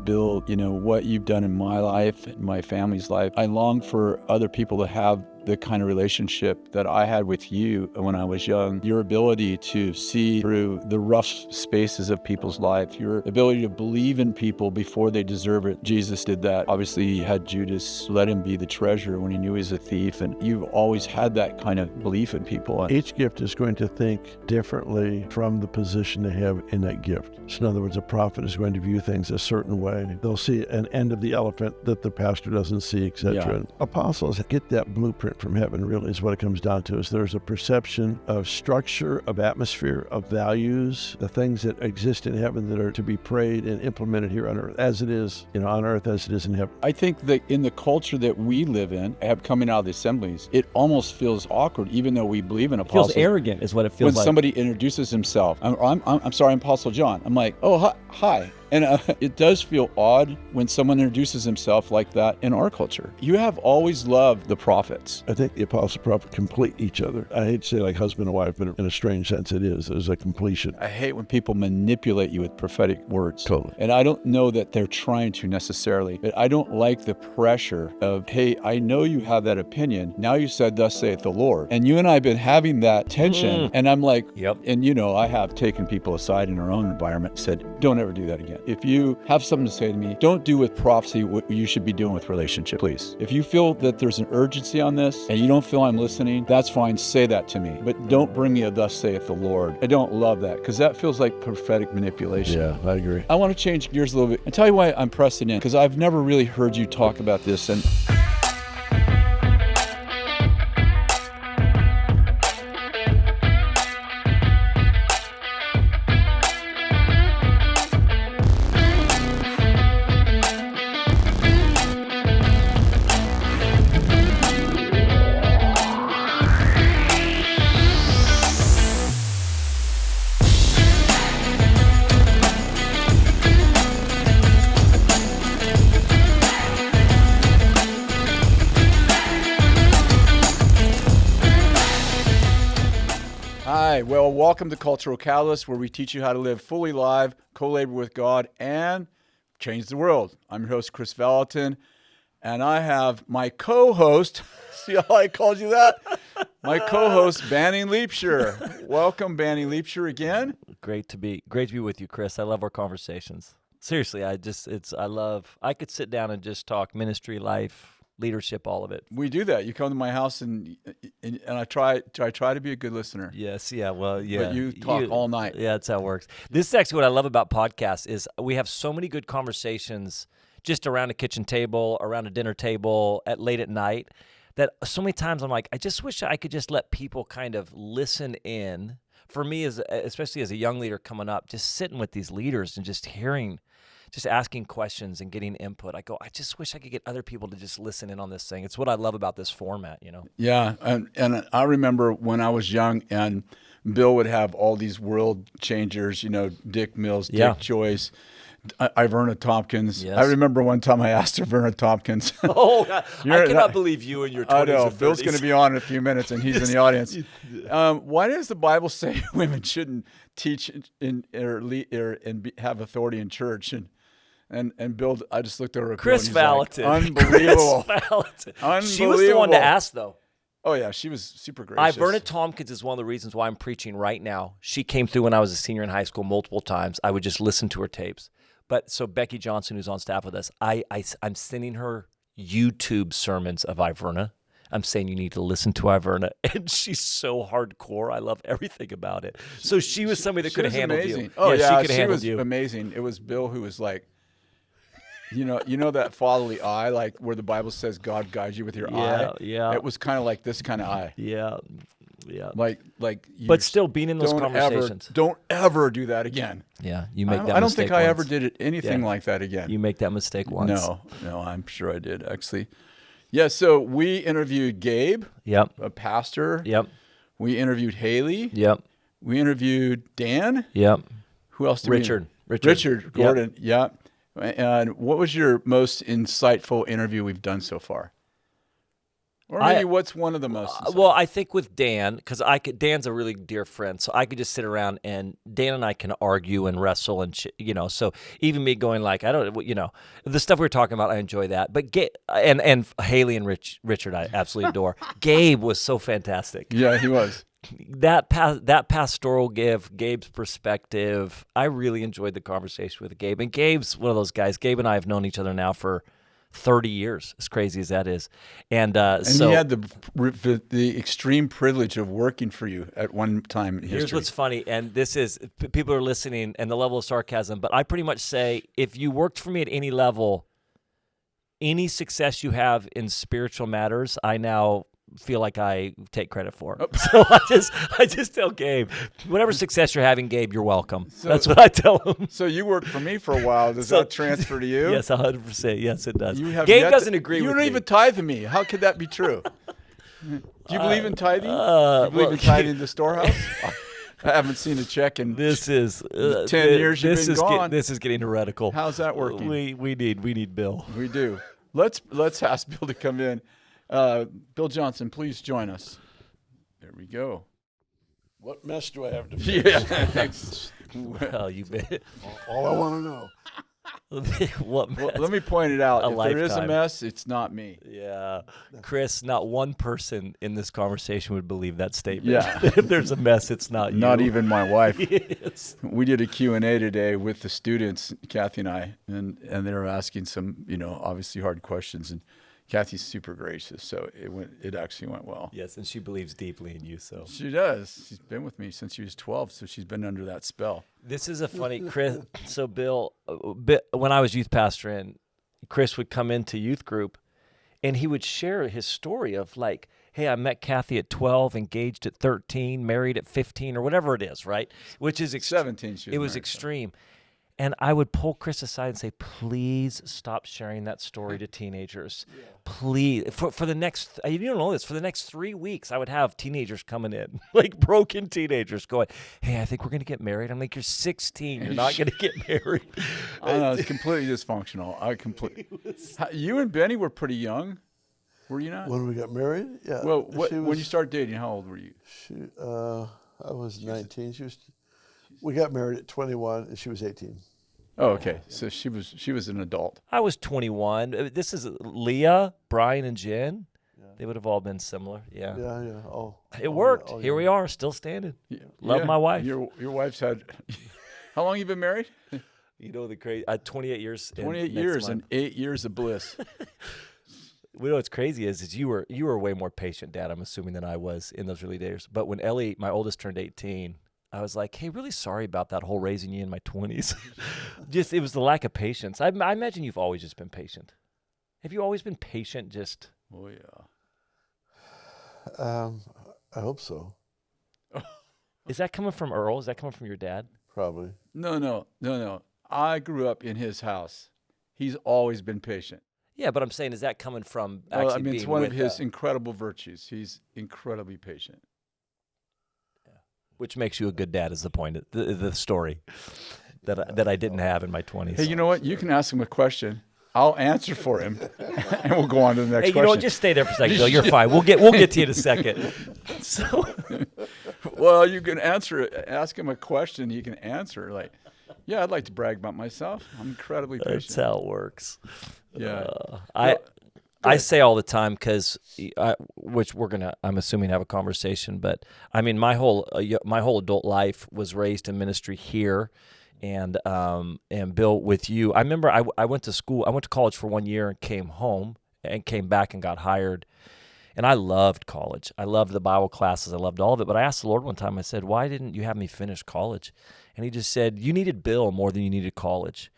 Bill, what you've done in my life, in my family's life. I long for other people to have the kind of relationship that I had with you when I was young. Your ability to see through the rough spaces of people's life, your ability to believe in people before they deserve it. Jesus did that. Obviously, he had Judas let him be the treasurer when he knew he was a thief, and you've always had that kind of belief in people. Each gift is going to think differently from the position they have in that gift. So in other words, a prophet is going to view things a certain way. They'll see an end of the elephant that the pastor doesn't see, etc. Yeah. Apostles get that blueprint from heaven, really, is what it comes down to. Is there's a perception of structure, of atmosphere, of values, the things that exist in heaven that are to be prayed and implemented here on earth, as it is, on earth as it is in heaven. I think that in the culture that we live in, coming out of the assemblies, it almost feels awkward, even though we believe in apostles. It feels arrogant, is what it feels when like. Somebody introduces himself. I'm sorry, I'm Apostle John. I'm like, oh, hi. And it does feel odd when someone introduces himself like that in our culture. You have always loved the prophets. I think the apostle and prophet complete each other. I hate to say like husband and wife, but in a strange sense it is. There's a completion. I hate when people manipulate you with prophetic words. Totally. And I don't know that they're trying to necessarily, but I don't like the pressure of, hey, I know you have that opinion. Now you said, thus saith the Lord. And you and I have been having that tension. And I'm like, Yep. And I have taken people aside in our own environment and said, don't ever do that again. If you have something to say to me, don't do with prophecy what you should be doing with relationship, please. If you feel that there's an urgency on this and you don't feel I'm listening, that's fine, say that to me. But don't bring me a thus saith the Lord. I don't love that because that feels like prophetic manipulation. Yeah, I agree. I want to change gears a little bit and tell you why I'm pressing in, because I've never really heard you talk about this. And well, welcome to Cultural Catalyst, where we teach you how to live fully live, co-labor with God, and change the world. I'm your host, Kris Vallotton, and I have my co-host, see how I called you that? My co-host, Banning Liebscher. Welcome, Banning Liebscher, again. Great to be with you, Kris. I love our conversations. Seriously, I could sit down and just talk ministry, life, leadership, all of it. We do that. You come to my house and I try to be a good listener. Yes, yeah, well, yeah. But you talk all night. Yeah, that's how it works. This is actually what I love about podcasts is we have so many good conversations just around a kitchen table, around a dinner table, late at night, that so many times I'm like, I just wish I could just let people kind of listen in. For me, especially as a young leader coming up, just sitting with these leaders and just asking questions and getting input. I just wish I could get other people to just listen in on this thing. It's what I love about this format, Yeah, and I remember when I was young and Bill would have all these world changers, Dick Mills, Dick Joyce, Iverna Tompkins. Yes. I remember one time I asked Iverna Tompkins. Oh, God. I cannot believe you in your 20s I know. and 30s. Bill's going to be on in a few minutes, and he's in the audience. Why does the Bible say women shouldn't teach and have authority in church? And Bill, I just looked over at Kris Bill, Vallotton. Unbelievable. Kris Vallotton. Unbelievable. She was the one to ask, though. Oh, yeah, she was super gracious. Iverna Tompkins is one of the reasons why I'm preaching right now. She came through when I was a senior in high school multiple times. I would just listen to her tapes. But so Becky Johnson, who's on staff with us, I'm sending her YouTube sermons of Iverna. I'm saying you need to listen to Iverna, and she's so hardcore. I love everything about it. So she was somebody that could have handled amazing. you. Oh, yeah, she could have handled you. Amazing. It was Bill who was like, you know that fatherly eye, like where the Bible says God guides you with your eye? Yeah. It was kind of like this kind of eye. Yeah. Like you but still being in those conversations. Don't ever do that again. Yeah, you make that mistake I don't think once. I ever did anything like that again. You make that mistake once. No, I'm sure I did, actually. Yeah, so we interviewed Gabe, a pastor. Yep. We interviewed Haley. Yep. We interviewed Dan. Yep. Who else did Richard. Richard Gordon. Yep. And what was your most insightful interview we've done so far? Or maybe what's one of the most sincere? Well, I think with Dan, because Dan's a really dear friend, so I could just sit around and Dan and I can argue and wrestle and so even me going like, I don't, the stuff we were talking about, I enjoy that. But and Haley and Richard, I absolutely adore. Gabe was so fantastic. Yeah, he was. That pastoral gift, Gabe's perspective, I really enjoyed the conversation with Gabe. And Gabe's one of those guys. Gabe and I have known each other now for 30 years, as crazy as that is. And so he had the extreme privilege of working for you at one time in history. Here's what's funny, and this is, people are listening, and the level of sarcasm, but I pretty much say, if you worked for me at any level, any success you have in spiritual matters, I now feel like I take credit for. So I just tell Gabe, whatever success you're having, Gabe, you're welcome. That's what I tell him. So you worked for me for a while. Does that transfer to you? Yes, 100%. Yes, it does. Gabe doesn't agree with me. You don't even tithe to me. How could that be true? Do you believe in tithing? Do you believe in tithing the storehouse? I haven't seen a check in 10 years you've been gone. This is getting heretical. How's that working? We need Bill. We do. Let's ask Bill to come in. Bill Johnson, please join us. There we go. What mess do I have to fix? Yeah. Well, you bet. All I want to know. What mess? Well, let me point it out. If lifetime. there is a mess, it's not me. Yeah. Kris, not one person in this conversation would believe that statement. Yeah. If there's a mess, it's not you. Not even my wife. Yes. We did a Q&A today with the students, Kathy and I, and they were asking some, obviously hard questions, and Kathy's super gracious, so it actually went well. Yes, and she believes deeply in you, so. She does. She's been with me since she was 12, so she's been under that spell. This is a funny, Kris. So Bill, when I was youth pastor, and Kris would come into youth group, and he would share his story of like, hey, I met Kathy at 12, engaged at 13, married at 15, or whatever it is, right? Which is 17. It was extreme. And I would pull Kris aside and say, please stop sharing that story to teenagers. Yeah. Please. For the next, you don't know this, for the next 3 weeks, I would have teenagers coming in, like broken teenagers going, hey, I think we're going to get married. I'm like, you're 16. You're not going to get married. I know, it's completely dysfunctional. You and Benny were pretty young, were you not? When we got married? Yeah. Well, when you started dating, how old were you? I was 19. We got married at 21, and she was 18. Oh, okay. So she was an adult. I was 21. This is Leah, Brian, and Jen. Yeah. They would have all been similar. Yeah. Yeah. It worked. Here we are, still standing. Love my wife. Your wife's had. How long you been married? You know the crazy. 28 years. 28 years and 8 years of bliss. We know what's crazy is you were way more patient, Dad. I'm assuming than I was in those early days. But when Ellie, my oldest, turned 18. I was like, hey, really sorry about that whole raising you in my 20s. It was the lack of patience. I imagine you've always just been patient. Have you always been patient just? Oh, yeah. I hope so. Is that coming from Earl? Is that coming from your dad? Probably. No. I grew up in his house. He's always been patient. Yeah, but I'm saying, is that coming from actually being it's one of his incredible virtues. He's incredibly patient. Which makes you a good dad is the point, the story that I didn't have in my 20s. Hey, you know what? You can ask him a question. I'll answer for him, and we'll go on to the next question. You know what? Just stay there for a second, Bill. You're fine. We'll get to you in a second. So, well, you can answer it. Ask him a question. He can answer. Like, yeah, I'd like to brag about myself. I'm incredibly patient. That's how it works. Yeah. I say all the time because, which we're gonna, I'm assuming, have a conversation. But I mean, my whole adult life was raised in ministry here, and Bill, with you, I remember I went to school. I went to college for 1 year and came home and came back and got hired. And I loved college. I loved the Bible classes. I loved all of it. But I asked the Lord one time. I said, "Why didn't you have me finish college?" And He just said, "You needed Bill more than you needed college."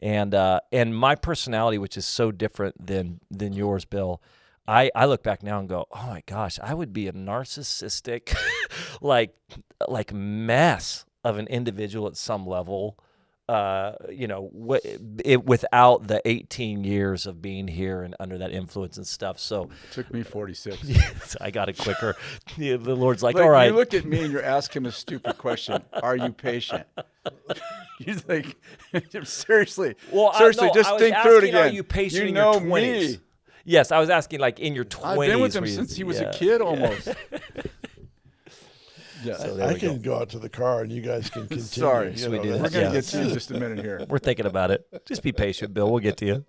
And my personality, which is so different than yours, Bill, I look back now and go, oh my gosh, I would be a narcissistic, like mess of an individual at some level, without the 18 years of being here and under that influence and stuff. So it took me 46. I got it quicker. The Lord's like, look, all right. You look at me and you're asking a stupid question. Are you patient? You're like, seriously. Well, seriously, just think through it again. Are you patient you in know your 20s? Me. Yes, I was asking like in your 20s. I've been with him were you- since he was yeah. a kid almost. Yeah. So there I we can go. go out to the car and you guys can continue. Sorry, you we know, do that's- We're going to Yeah. get to you in just a minute here. We're thinking about it. Just be patient, Bill. We'll get to you.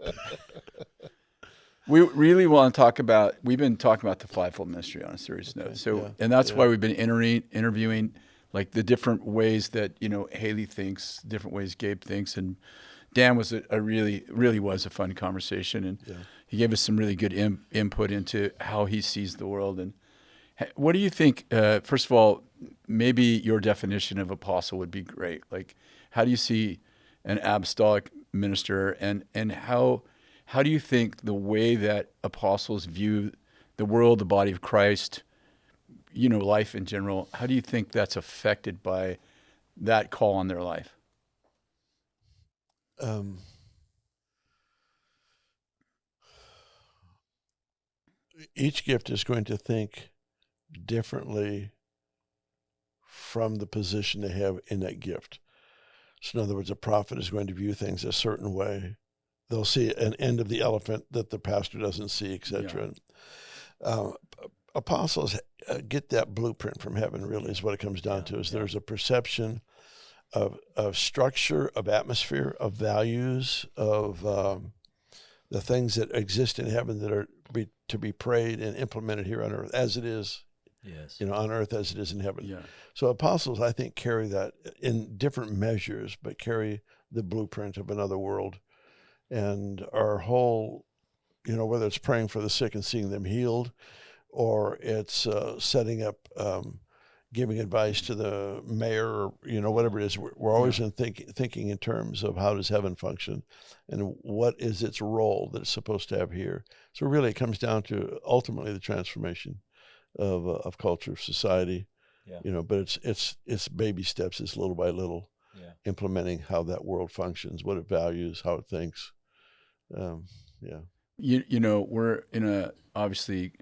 We really want to talk about, we've been talking about the fivefold ministry on a serious note. So, yeah, and that's yeah. why we've been interviewing like the different ways that, Haley thinks, different ways Gabe thinks. And Dan was a really was a fun conversation. And he gave us some really good input into how he sees the world. And what do you think, first of all, maybe your definition of apostle would be great. Like, how do you see an apostolic minister, and how do you think the way that apostles view the world, the body of Christ, life in general, how do you think that's affected by that call on their life? Each gift is going to think differently from the position they have in that gift. So in other words, a prophet is going to view things a certain way. They'll see an end of the elephant that the pastor doesn't see, etc. Apostles get that blueprint from heaven, really, is what it comes down to. There's a perception of structure, of atmosphere, of values, of the things that exist in heaven that are to be prayed and implemented here on earth, as it is, on earth as it is in heaven. Yeah. So apostles, I think, carry that in different measures, but carry the blueprint of another world. And our whole, whether it's praying for the sick and seeing them healed, or it's setting up, giving advice to the mayor, or, whatever it is, we're always thinking in terms of how does heaven function and what is its role that it's supposed to have here. So really it comes down to ultimately the transformation of culture, of society, but it's baby steps, it's little by little implementing how that world functions, what it values, how it thinks. We're in obviously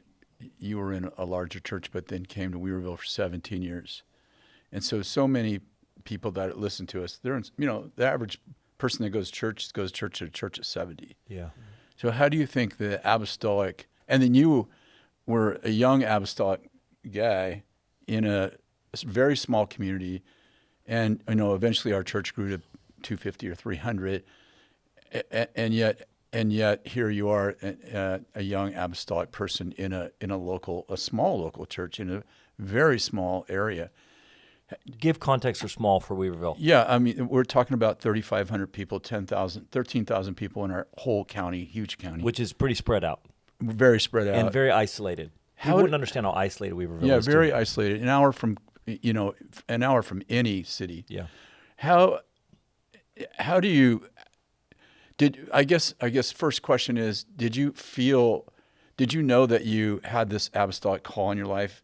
you were in a larger church, but then came to Weaverville for 17 years. And so many people that listen to us, they're in, the average person that goes to church to a church at 70. Yeah. So how do you think the apostolic, and then you were a young apostolic guy in a very small community, and eventually our church grew to 250 or 300, and yet here you are, a young apostolic person in a small local church in a very small area. Give context for small for Weaverville. Yeah, I mean, we're talking about 3,500 people, 13,000 people in our whole county, huge county. Which is pretty spread out. Very spread out. And very isolated. You wouldn't understand how isolated Weaverville is. Yeah, very isolated. An hour from any city. Yeah. How do you... I guess first question is, did you know that you had this apostolic call in your life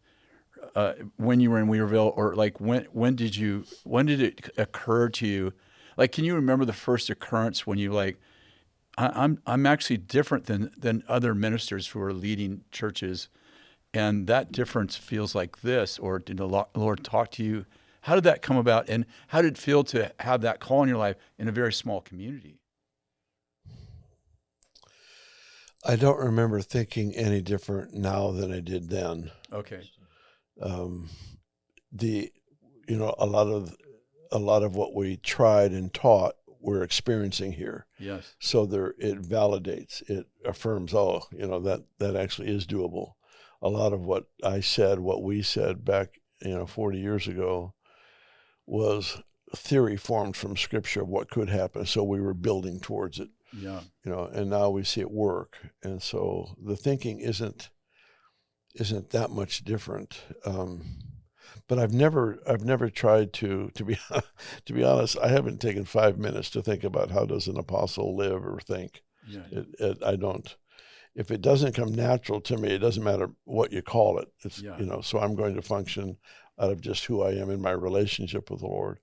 when you were in Weaverville, or like when did it occur to you? Like, can you remember the first occurrence when you like, I'm actually different than other ministers who are leading churches, and that difference feels like this? Or did the Lord talk to you? How did that come about, and how did it feel to have that call in your life in a very small community? I don't remember thinking any different now than I did then. Okay. A lot of what we tried and taught we're experiencing here. Yes. So it validates, it affirms, that actually is doable. A lot of what we said back, 40 years ago was theory formed from scripture of what could happen. So we were building towards it. Yeah. And now we see it work. And so the thinking isn't that much different. But I've never tried to be honest, I haven't taken 5 minutes to think about how does an apostle live or think. Yeah. I don't. If it doesn't come natural to me, it doesn't matter what you call it. It's, so I'm going to function out of just who I am in my relationship with the Lord.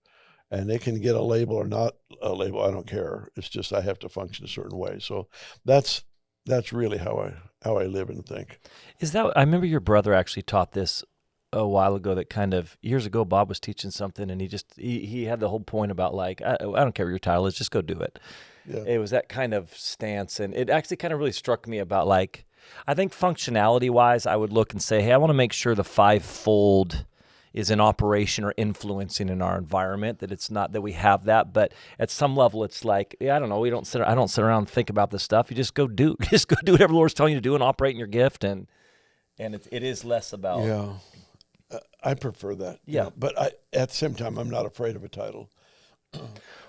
And they can get a label or not a label. I don't care. It's just I have to function a certain way. So that's really how I live and think. I remember your brother actually taught this a while ago, that kind of years ago, Bob was teaching something, and he had the whole point about like, I don't care what your title is, just go do it. Yeah. It was that kind of stance. And it actually kind of really struck me about like, I think functionality-wise, I would look and say, hey, I want to make sure the fivefold is in operation or influencing in our environment, that it's not that we have that, but at some level it's like, I don't know, I don't sit around and think about this stuff. You just go do whatever the Lord's telling you to do and operate in your gift, and it is less about. Yeah, I prefer that. Yeah. But at the same time, I'm not afraid of a title.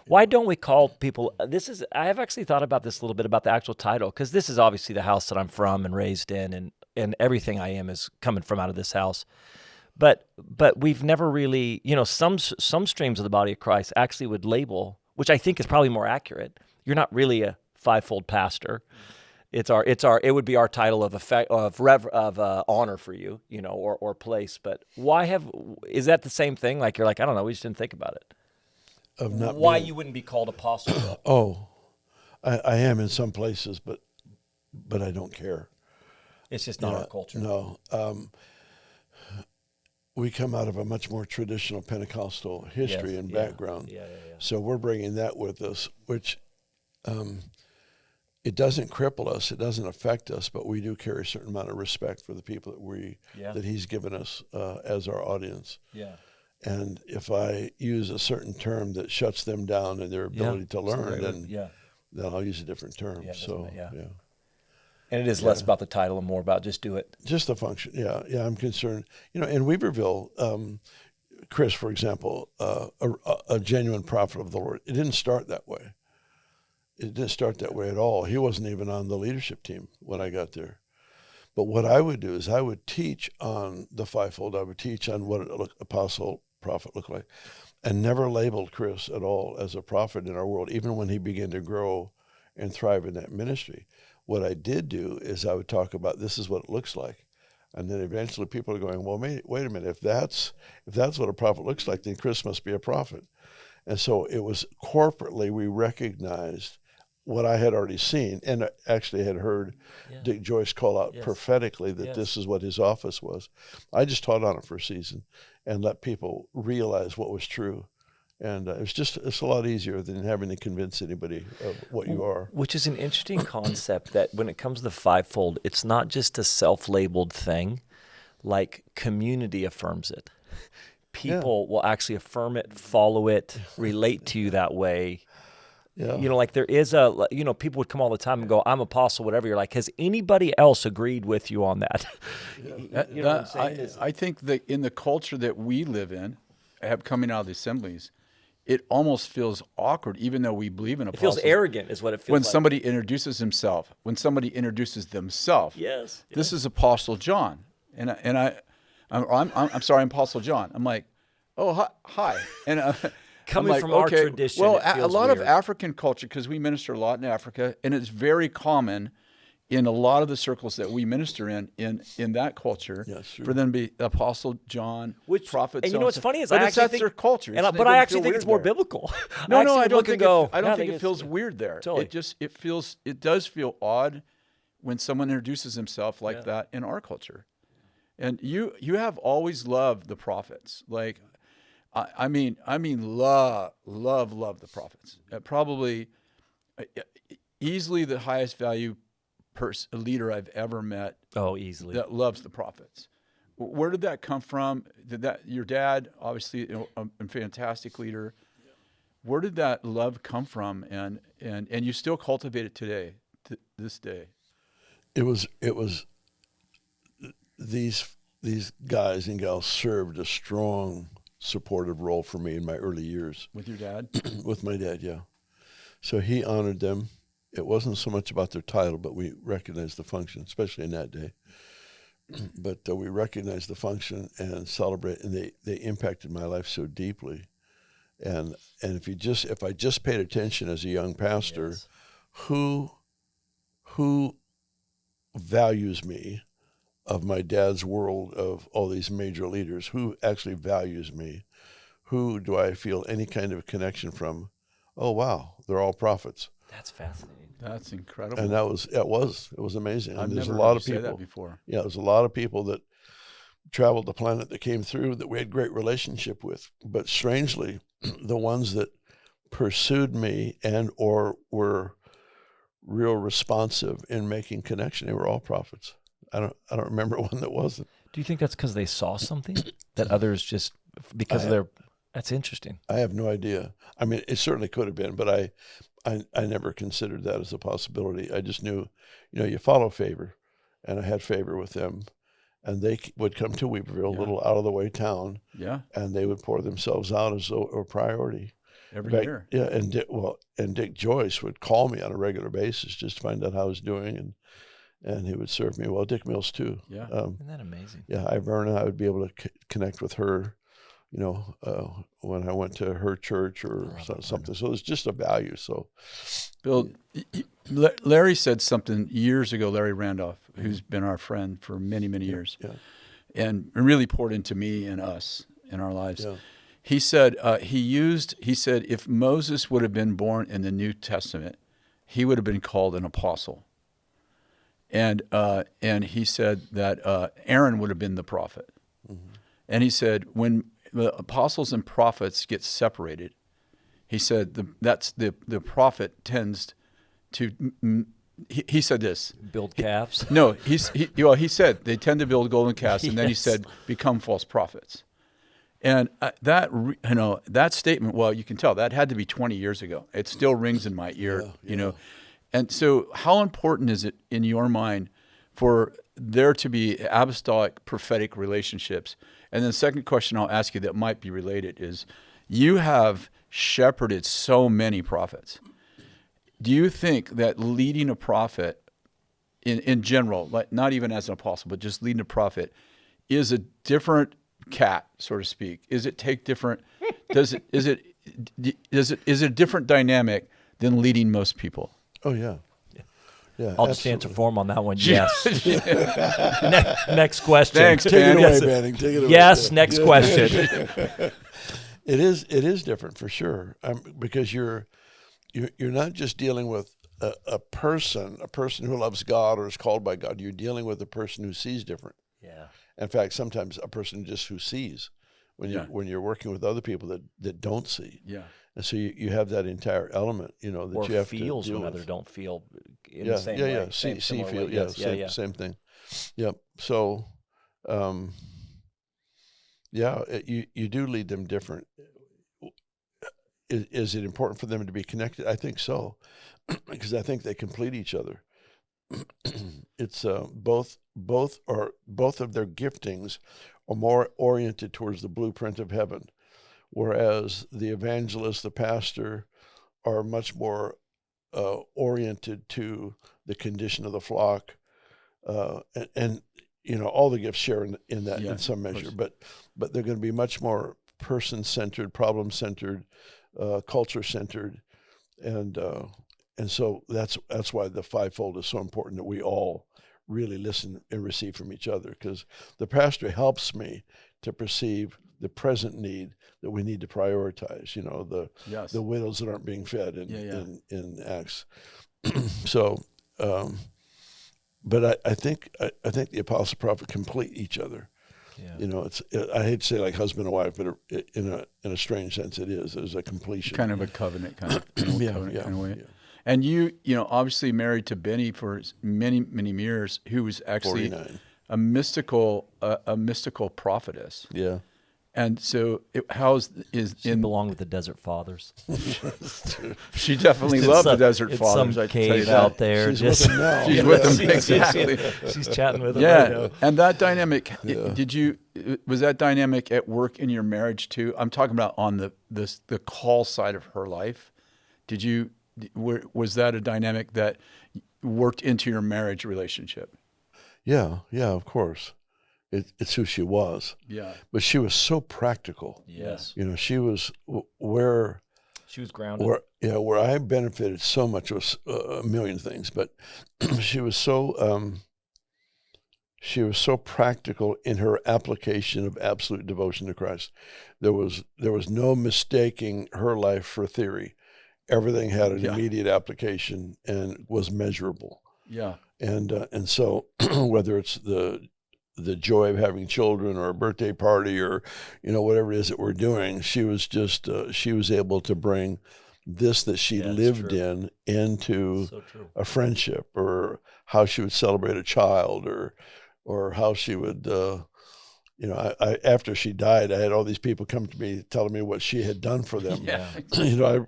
Why don't we call people, I have actually thought about this a little bit about the actual title, because this is obviously the house that I'm from and raised in, and everything I am is coming from out of this house. But we've never really, some streams of the body of Christ actually would label, which I think is probably more accurate. You're not really a fivefold pastor. It would be our title of honor for you, or place. But is that the same thing? Like you're like, I don't know, we just didn't think about it. You wouldn't be called apostle? Oh, I am in some places, but I don't care. It's just not our culture. No. We come out of a much more traditional Pentecostal history and background. Yeah. So we're bringing that with us, which it doesn't cripple us, it doesn't affect us, but we do carry a certain amount of respect for the people that He's given us as our audience. Yeah. And if I use a certain term that shuts them down in their ability to learn, then I'll use a different term. Yeah. And it is less about the title and more about just do it. Just the function. Yeah. I'm concerned. In Weaverville, Kris, for example, a genuine prophet of the Lord, it didn't start that way. It didn't start that way at all. He wasn't even on the leadership team when I got there. But what I would do is I would teach on the fivefold. I would teach on what apostle, prophet look like, and never labeled Kris at all as a prophet in our world, even when he began to grow and thrive in that ministry. What I did do is I would talk about this is what it looks like. And then eventually people are going, well, wait a minute, if that's what a prophet looks like, then Kris must be a prophet. And so it was corporately we recognized what I had already seen and actually had heard Dick Joyce call out prophetically that this is what his office was. I just taught on it for a season and let people realize what was true. And it's a lot easier than having to convince anybody of what you are. Which is an interesting concept that when it comes to the fivefold, it's not just a self-labeled thing. Like community affirms it. People will actually affirm it, follow it, relate to you that way. Yeah. Like there is people would come all the time and go, I'm apostle, whatever. You're like, has anybody else agreed with you on that? You know what I'm saying? I think that in the culture that we live in, coming out of the assemblies, it almost feels awkward, even though we believe in apostles. It feels arrogant is what it feels when like. somebody introduces himself, when somebody introduces themselves. Yes. This is Apostle John. I'm sorry, I'm Apostle John. I'm like, oh, hi. And coming from our tradition, well, it feels a lot weird. of African culture, because we minister a lot in Africa, and it's very common in a lot of the circles that we minister in that culture, for them to be Apostle John, prophet. And you know what's funny is that's their culture. But I actually think it's more biblical. No, I don't think it feels weird there. Totally. It does feel odd when someone introduces himself like that in our culture. And you have always loved the prophets. Like, I mean, love the prophets. Probably easily the highest value leader I've ever met. Oh, easily. That loves the prophets. Where did that come from? Your dad, obviously, a fantastic leader. Where did that love come from? And you still cultivate it today, to this day. It was these guys and gals served a strong supportive role for me in my early years. With your dad? With my dad, yeah. So he honored them. It wasn't so much about their title, but we recognized the function, especially in that day. But we recognized the function and celebrate, and they impacted my life so deeply. And if I just paid attention as a young pastor, who values me, of my dad's world of all these major leaders, who actually values me, who do I feel any kind of connection from? Oh wow, they're all prophets. That's fascinating. That's incredible. And it was amazing. I've and there's never a lot heard of you people say that before. Yeah, there's a lot of people that traveled the planet that came through that we had great relationship with. But strangely, the ones that pursued me and or were real responsive in making connection. They were all prophets. I don't remember one that wasn't. Do you think that's because they saw something that others just because of their? That's interesting. I have no idea. I mean, it certainly could have been, but I never considered that as a possibility. I just knew, you follow favor, and I had favor with them, and they would come to Weaverville, a little out of the way town, and they would pour themselves out as a priority every year. Yeah, and Dick Joyce would call me on a regular basis just to find out how I was doing, and he would serve me well. Dick Mills too. Yeah, isn't that amazing? Yeah, Iverna, I would be able to connect with her, when I went to her church or something. So it's just a value. So, Bill, Larry said something years ago. Larry Randolph, who's been our friend for many, many years, and really poured into me and us in our lives. Yeah. He said he said if Moses would have been born in the New Testament, he would have been called an apostle. And he said that Aaron would have been the prophet. Mm-hmm. And he said when the apostles and prophets get separated, he said the prophet tends to. He said this. Build calves? No, he said they tend to build golden calves, and then he said become false prophets. And that statement, well, you can tell that had to be 20 years ago. It still rings in my ear, you know. And so how important is it in your mind for there to be apostolic prophetic relationships? And then the second question I'll ask you that might be related is, you have shepherded so many prophets. Do you think that leading a prophet in general, like not even as an apostle, but just leading a prophet, is a different cat, so to speak? Is it is it a different dynamic than leading most people? Oh yeah. Yeah, I'll just answer for him on that one. Yes. Next question. Thanks, Take it away, Manning. Take it away. Yes. Next question. It is different for sure, because you're not just dealing with a person who loves God or is called by God. You're dealing with a person who sees different. Yeah. In fact, sometimes a person just who sees when you're working with other people that don't see. Yeah. And so you have that entire element, that or you have feels to deal when with. others don't feel in the same way. Yeah, see, feel, way. Same thing. Yep. So, you do lead them different. Is it important for them to be connected? I think so, because I think they complete each other. It's both of their giftings are more oriented towards the blueprint of heaven, whereas the evangelist, the pastor, are much more oriented to the condition of the flock, and all the gifts share in that in some measure, but they're going to be much more person-centered, problem-centered, culture-centered, and so that's why the fivefold is so important, that we all really listen and receive from each other, because the pastor helps me to perceive the present need that we need to prioritize, the widows that aren't being fed in Acts. So, but I think the apostle prophet complete each other. Yeah. I hate to say like husband and wife, but in a strange sense it is. There's a completion. Kind of a covenant kind of way. Yeah. And you obviously married to Benny for many, many years, who was actually 49. a mystical prophetess. Yeah. And so, she belonged with the Desert Fathers. She definitely loved the Desert Fathers. Some cave out there. She's with them now. She's with them, exactly. She's chatting with them. Yeah, right now. And that dynamic. Was that dynamic at work in your marriage too? I'm talking about on the call side of her life. Was that a dynamic that worked into your marriage relationship? Yeah, of course. It's who she was. Yeah. But she was so practical. Yes. She was where she was grounded. Where I benefited so much was a million things, but she was so practical in her application of absolute devotion to Christ. There was no mistaking her life for theory. Everything had an immediate application and was measurable. Yeah. And so whether it's the joy of having children or a birthday party or whatever it is that we're doing, she was able to bring this that she Yeah, it's lived true. in into So true. a friendship, or how she would celebrate a child, or how she would, I after she died, I had all these people come to me telling me what she had done for them. Yeah. I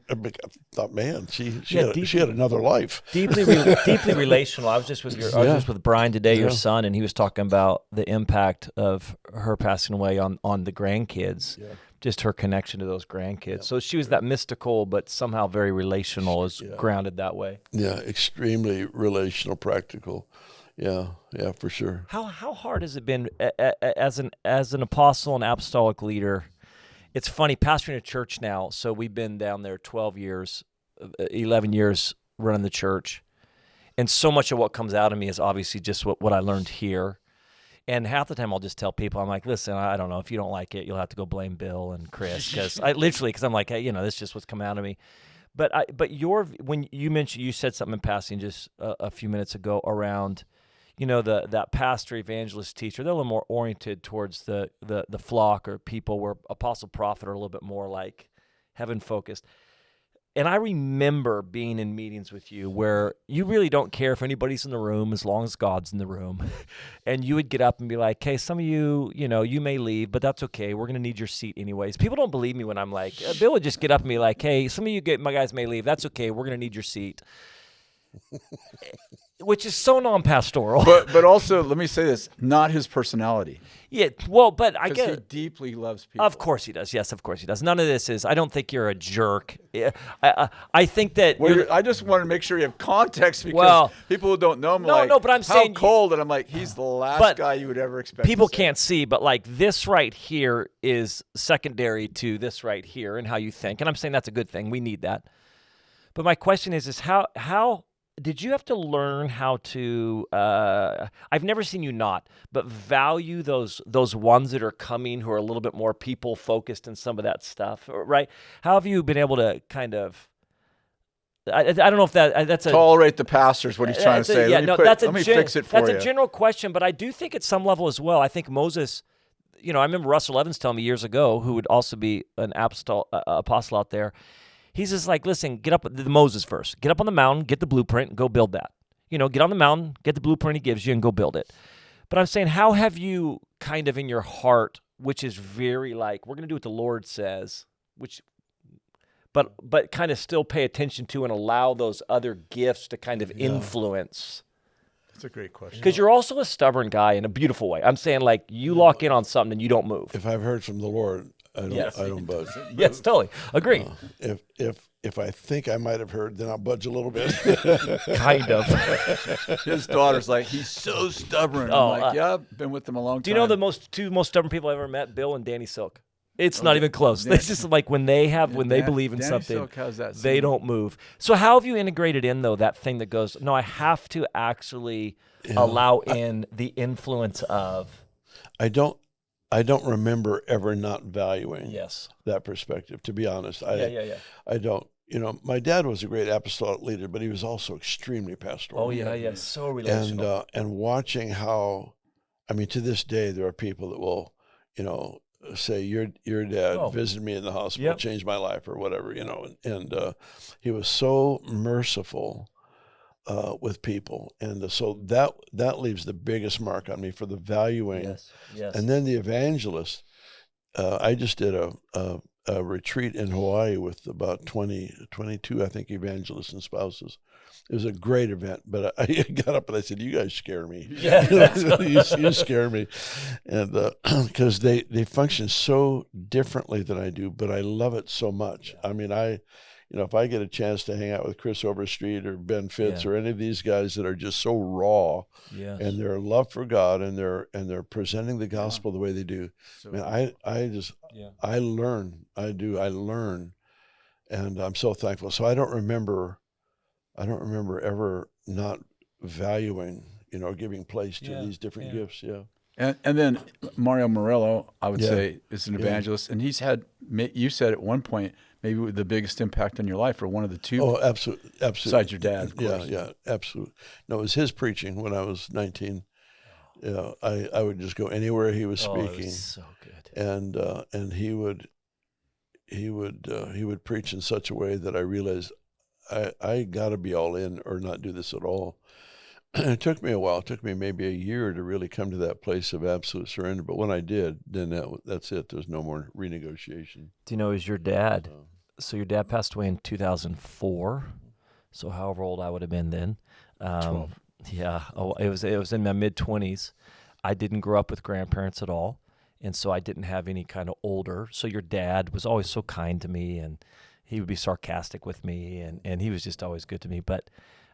thought, man, she Yeah, she had another life. deeply relational. I was just with Brian today, your son, and he was talking about the impact of her passing away on the grandkids. Yeah. Just her connection to those grandkids. So she was that mystical, but somehow very relational, is grounded that way. Yeah, extremely relational, practical. Yeah, for sure. How hard has it been as an apostle and apostolic leader? It's funny, pastoring a church now. So we've been down there 12 years, 11 years running the church, and so much of what comes out of me is obviously just what I learned here. And half the time I'll just tell people, I'm like, listen, I don't know, if you don't like it, you'll have to go blame Bill and Kris, because I'm like, hey, this is just what's come out of me. But when you mentioned, you said something in passing just a few minutes ago around, that pastor, evangelist, teacher, they're a little more oriented towards the flock or people, where apostle, prophet are a little bit more like heaven focused. And I remember being in meetings with you where you really don't care if anybody's in the room as long as God's in the room. And you would get up and be like, hey, some of you, you may leave, but that's okay. We're going to need your seat anyways. People don't believe me when I'm like, Bill would just get up and be like, hey, some of you my guys may leave. That's okay. We're going to need your seat. Which is so non-pastoral. But also, let me say this, not his personality. Yeah, well, but I Because get he deeply loves people. Of course he does. Yes, of course he does. None of this is, I don't think you're a jerk. I think that I just want to make sure you have context, because people who don't know him but I'm saying how cold, and I'm like, he's the last guy you would ever expect. People can't see, but like this right here is secondary to this right here and how you think. And I'm saying that's a good thing. We need that. But my question is how did you have to learn how to, I've never seen you not, but value those ones that are coming who are a little bit more people-focused and some of that stuff, right? How have you been able to kind of, I don't know if that's a... Tolerate the pastors, what he's trying to say. Let me fix it for you. That's a general question, but I do think at some level as well, I think Moses, I remember Russell Evans telling me years ago, who would also be an apostle out there, he's just like, listen, get up, the Moses first. Get up on the mountain, get the blueprint, and go build that. Get on the mountain, get the blueprint he gives you, and go build it. But I'm saying, how have you kind of in your heart, which is very like, we're going to do what the Lord says, but kind of still pay attention to and allow those other gifts to kind of influence? That's a great question. Because you're also a stubborn guy in a beautiful way. I'm saying, like, you lock in on something and you don't move. If I've heard from the Lord, I don't budge. Yes, totally. Agree. If I think I might have heard, then I'll budge a little bit. Kind of. His daughter's like, he's so stubborn. I'm like, yeah, I've been with him a long time. Do you know the two most stubborn people I've ever met? Bill and Danny Silk. It's not even close. It's just like when they believe in something, they don't move. So how have you integrated in, though, that thing that goes, no, I have to actually allow in the influence of... I don't remember ever not valuing that perspective, to be honest. I don't. My dad was a great apostolic leader, but he was also extremely pastoral. Oh, yeah, so relational. And watching how, to this day, there are people that will, say, your dad visited me in the hospital, changed my life, or whatever, and he was so merciful with people, and so that leaves the biggest mark on me for the valuing. Yes. And then the evangelist. I just did a retreat in Hawaii with about 22, I think, evangelists and spouses. It was a great event, but I got up and I said, "You guys scare me. You scare me," and because they function so differently than I do, but I love it so much. If I get a chance to hang out with Kris Overstreet or Ben Fitz or any of these guys that are just so raw, and their love for God, and they're presenting the gospel the way they do, I learn, and I'm so thankful. So I don't remember ever not valuing, giving place to these different gifts. Yeah. And then Mario Morello, I would say, is an evangelist, and he's had, you said at one point, maybe the biggest impact on your life, or one of the two. Oh, absolutely. Besides your dad, of course. Yeah, absolutely. No, it was his preaching when I was 19. I would just go anywhere he was speaking. It was so good. And he would, he would preach in such a way that I realized I got to be all in or not do this at all. It took me a while. It took me maybe a year to really come to that place of absolute surrender. But when I did, then that's it. There's no more renegotiation. Do you know, is your dad? So your dad passed away in 2004. So however old I would have been then. 12. Yeah. Oh, it was in my mid-20s. I didn't grow up with grandparents at all. And so I didn't have any kind of older. So your dad was always so kind to me, and he would be sarcastic with me, and he was just always good to me. But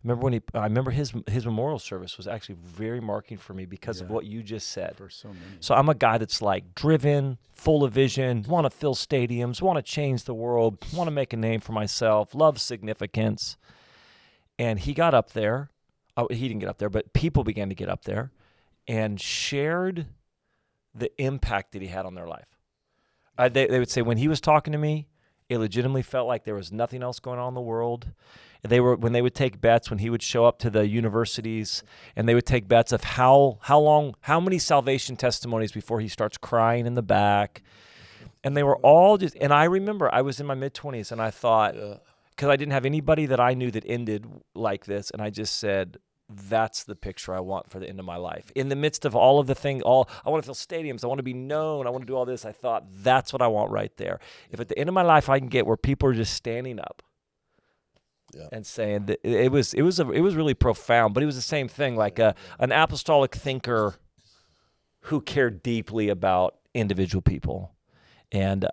I remember his memorial service was actually very marking for me because of what you just said. For so many. So I'm a guy that's like driven, full of vision, want to fill stadiums, want to change the world, want to make a name for myself, love significance. And he got up there. Oh, he didn't get up there, but people began to get up there and shared the impact that he had on their life. They would say when he was talking to me, it legitimately felt like there was nothing else going on in the world. When they would take bets, when he would show up to the universities, and they would take bets of how many salvation testimonies before he starts crying in the back. And they were all just, and I remember I was in my mid-20s, and I thought, because I didn't have anybody that I knew that ended like this, and I just said, that's the picture I want for the end of my life. In the midst of all of the things, I want to fill stadiums, I want to be known, I want to do all this, I thought, that's what I want right there. If at the end of my life I can get where people are just standing up and saying that it was really profound, but it was the same thing, like an apostolic thinker who cared deeply about individual people and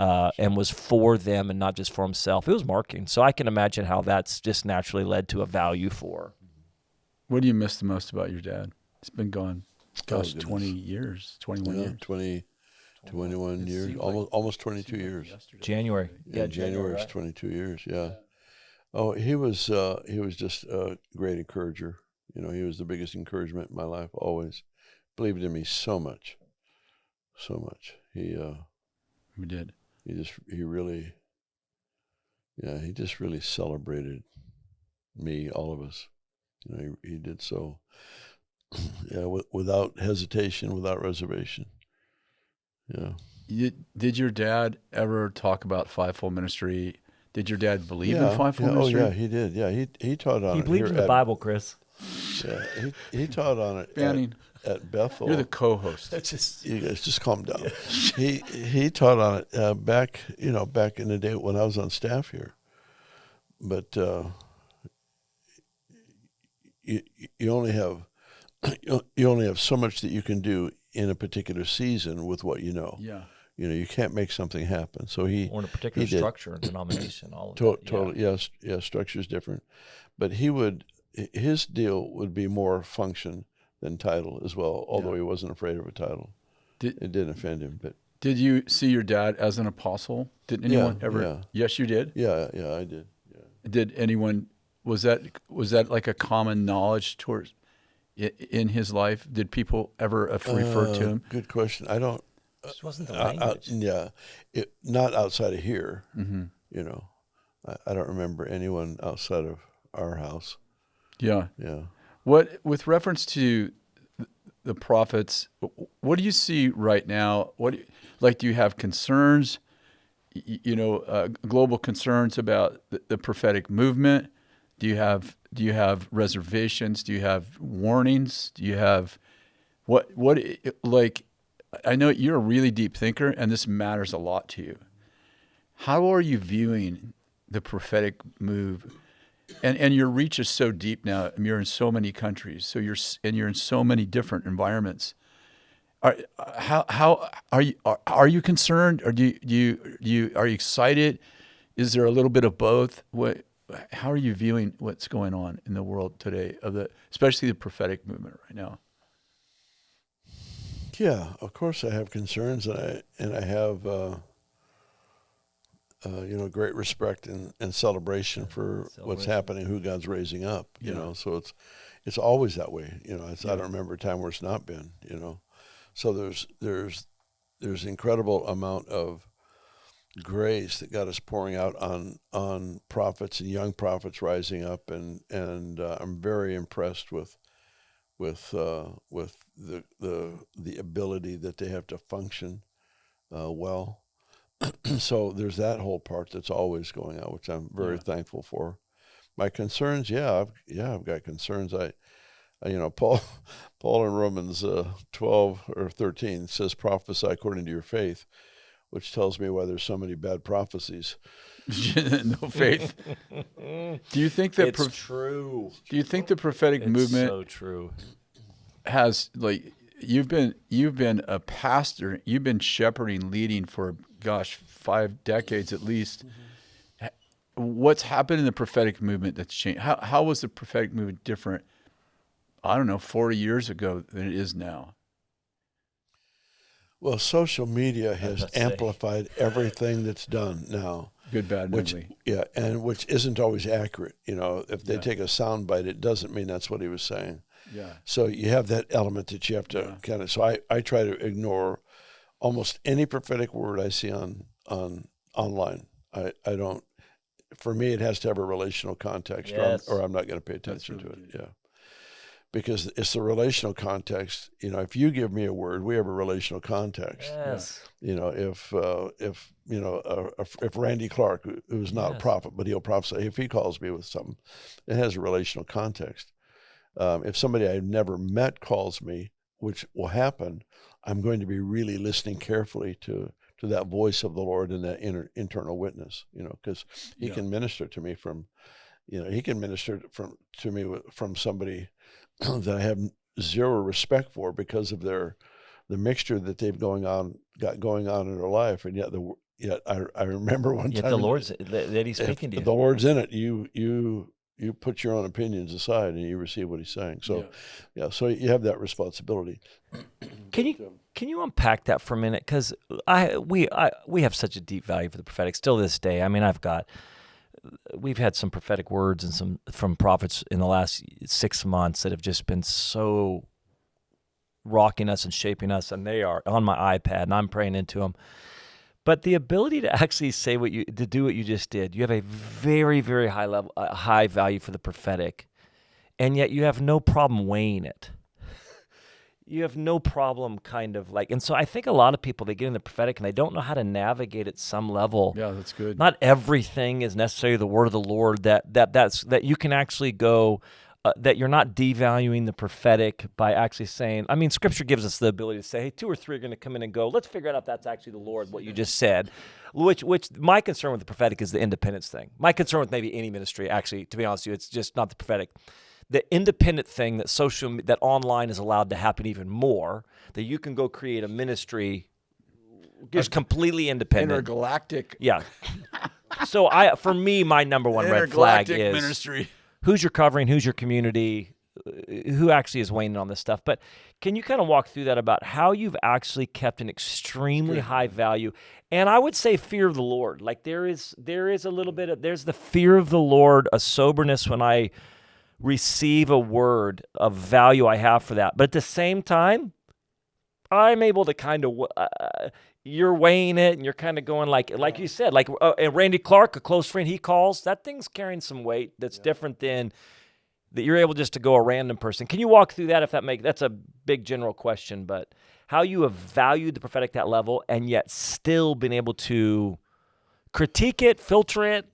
was for them and not just for himself. It was marking. So I can imagine how that's just naturally led to a value for. What do you miss the most about your dad? He's been gone, gosh, goodness. 20 years, 21 years. 21 years, almost 22 years. January. Yeah, January is 22 years, yeah. Oh, he was just a great encourager. You know, he was the biggest encouragement in my life, always. Believed in me so much. We did. He just really celebrated me, all of us. You know, he did so, without hesitation, without reservation. Yeah. Did your dad ever talk about fivefold ministry? Did your dad believe in fivefold ministry? Oh, yeah, he did. Yeah, he taught on it. He believed in the Bible, Chris. Yeah, he taught on it at Bethel. You're the co-host. You guys just calm down. He taught on it back in the day when I was on staff here. But you only have so much that you can do in a particular season with what you know. Yeah. You know, you can't make something happen. So or in a particular structure and denomination, all of that. Totally, yes, structure's different. But his deal would be more function than title as well, although he wasn't afraid of a title. It didn't offend him. But did you see your dad as an apostle? Did anyone ever? Yeah. Yes, you did? Yeah, I did. Yeah. Did anyone, was that like a common knowledge towards in his life? Did people ever refer to him? Good question. I don't. This wasn't the language. Not outside of here. Mm-hmm. You know, I don't remember anyone outside of our house. Yeah. Yeah. What, with reference to the prophets, what do you see right now? Do you have concerns? Global concerns about the prophetic movement? Do you have reservations? Do you have warnings? Do you have I know you're a really deep thinker, and this matters a lot to you. How are you viewing the prophetic move? And your reach is so deep now. You're in so many countries, so you're in so many different environments. How are you concerned, or are you excited? Is there a little bit of both? How are you viewing what's going on in the world today, especially the prophetic movement right now? Yeah, of course I have concerns, and I have great respect and celebration for what's happening, who God's raising up. You know, so it's always that way. You know, I don't remember a time where it's not been. You know, so there's incredible amount of grace that God is pouring out on prophets and young prophets rising up, and I'm very impressed with the ability that they have to function well. So there's that whole part that's always going on, which I'm very thankful for. My concerns, I've got concerns. Paul in Romans 12 or 13 says, prophesy according to your faith, which tells me why there's so many bad prophecies. No faith. Do you think that it's true? Do you think the prophetic movement so true has, like, you've been a pastor, you've been shepherding, leading for 5 decades at least. What's happened in the prophetic movement that's changed? How was the prophetic movement different, I don't know, 40 years ago than it is now? Well, social media has amplified everything that's done now. Good, bad, and ugly. Yeah, and which isn't always accurate. If they take a sound bite, it doesn't mean that's what he was saying. Yeah. So you have that element that you have to kind of. So I try to ignore almost any prophetic word I see on online. I don't. For me, it has to have a relational context, or I'm not going to pay attention to it. Yeah. Because it's the relational context. If you give me a word, we have a relational context. Yes. If Randy Clark, who's not a prophet, but he'll prophesy, if he calls me with something, it has a relational context. If somebody I've never met calls me, which will happen, I'm going to be really listening carefully to that voice of the Lord and that internal witness, because he can minister to me from somebody that I have zero respect for because of the mixture that they've got going on in their life, and yet I remember one time the Lord's that He's speaking to you. The Lord's in it. You put your own opinions aside and you receive what He's saying. So so you have that responsibility. Can you unpack that for a minute? Because we have such a deep value for the prophetic still this day. I mean, we've had some prophetic words and from prophets in the last 6 months that have just been so rocking us and shaping us, and they are on my iPad, and I'm praying into them. But the ability to actually to do what you just did, you have a very, very high value for the prophetic, and yet you have no problem weighing it. You have no problem and so I think a lot of people, they get in the prophetic and they don't know how to navigate at some level. Yeah, that's good. Not everything is necessarily the word of the Lord that you can actually go, that you're not devaluing the prophetic by actually saying, I mean, Scripture gives us the ability to say, hey, 2 or 3 are going to come in and go, let's figure out if that's actually the Lord, what you just said, which my concern with the prophetic is the independence thing. My concern with maybe any ministry, actually, to be honest with you, it's just not the prophetic. The independent thing that online is allowed to happen even more, that you can go create a ministry just completely independent. Intergalactic. Yeah. So for me, my number one red flag is ministry. Who's your covering, who's your community, who actually is weighing on this stuff. But can you kind of walk through that about how you've actually kept an extremely high value? And I would say fear of the Lord. Like there is a little bit of, there's the fear of the Lord, a soberness when I receive a word of value I have for that. But at the same time, I'm able to kind of, you're weighing it and you're kind of going like you said, like Randy Clark, a close friend, he calls, that thing's carrying some weight that's different than that you're able just to go a random person. Can you walk through that that's a big general question, but how you have valued the prophetic that level and yet still been able to critique it, filter it,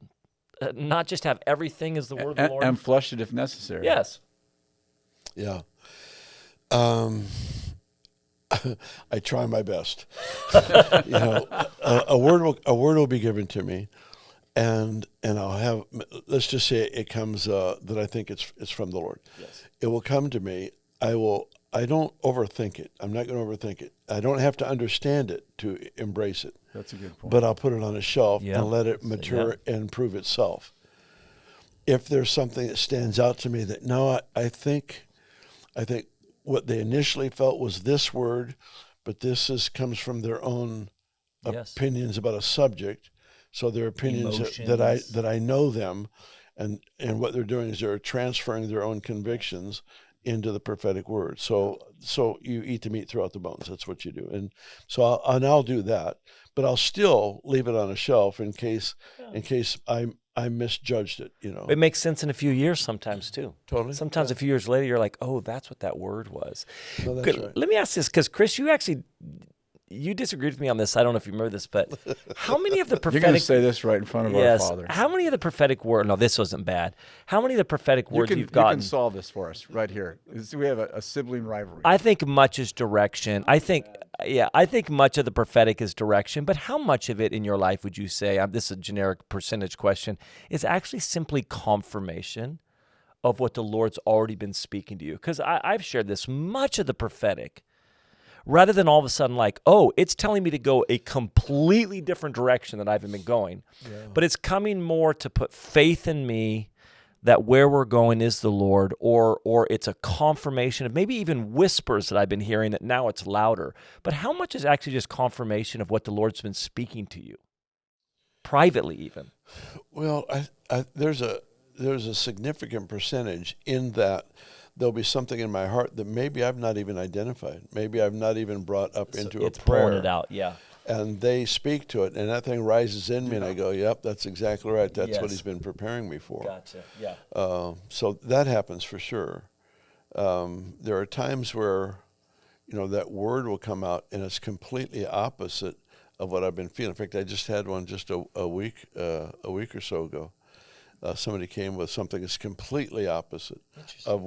not just have everything as the word of the Lord. And flush it if necessary. Yes. Yeah. I try my best. A word will be given to me, and I'll have. Let's just say it comes that I think it's from the Lord. Yes. It will come to me. I don't overthink it. I'm not going to overthink it. I don't have to understand it to embrace it. That's a good point. But I'll put it on a shelf and let it mature and prove itself. If there's something that stands out to me that I think what they initially felt was this word, but this comes from their own opinions about a subject. So their opinions that I know them, and what they're doing is they're transferring their own convictions into the prophetic word. So you eat the meat throughout the bones. That's what you do. And so I'll do that, but I'll still leave it on a shelf in case I misjudged it. It makes sense in a few years sometimes too. Totally. Sometimes a few years later, you're like, oh, that's what that word was. No, that's Good. right. Let me ask this, because Kris, you actually, you disagreed with me on this. I don't know if you remember this, but how many of the You're prophetic... going to say this right in front of our Father. How many of the prophetic words... No, this wasn't bad. How many of the prophetic words you've gotten... You can solve this for us right here. We have a sibling rivalry. I think much is direction. I think much of the prophetic is direction, but how much of it in your life would you say, this is a generic percentage question, is actually simply confirmation of what the Lord's already been speaking to you? Because I've shared this, much of the prophetic, rather than all of a sudden like, oh, it's telling me to go a completely different direction than I've been going, but it's coming more to put faith in me that where we're going is the Lord, or it's a confirmation of maybe even whispers that I've been hearing that now it's louder. But how much is actually just confirmation of what the Lord's been speaking to you, privately even? Well, there's a significant percentage in that there'll be something in my heart that maybe I've not even identified. Maybe I've not even brought up into a prayer. It's pouring it out, yeah. And they speak to it, and that thing rises in me, and I go, yep, that's exactly right. That's what he's been preparing me for. Gotcha, yeah. So that happens for sure. There are times where, that word will come out, and it's completely opposite of what I've been feeling. In fact, I just had one just a week or so ago. Somebody came with something that's completely opposite of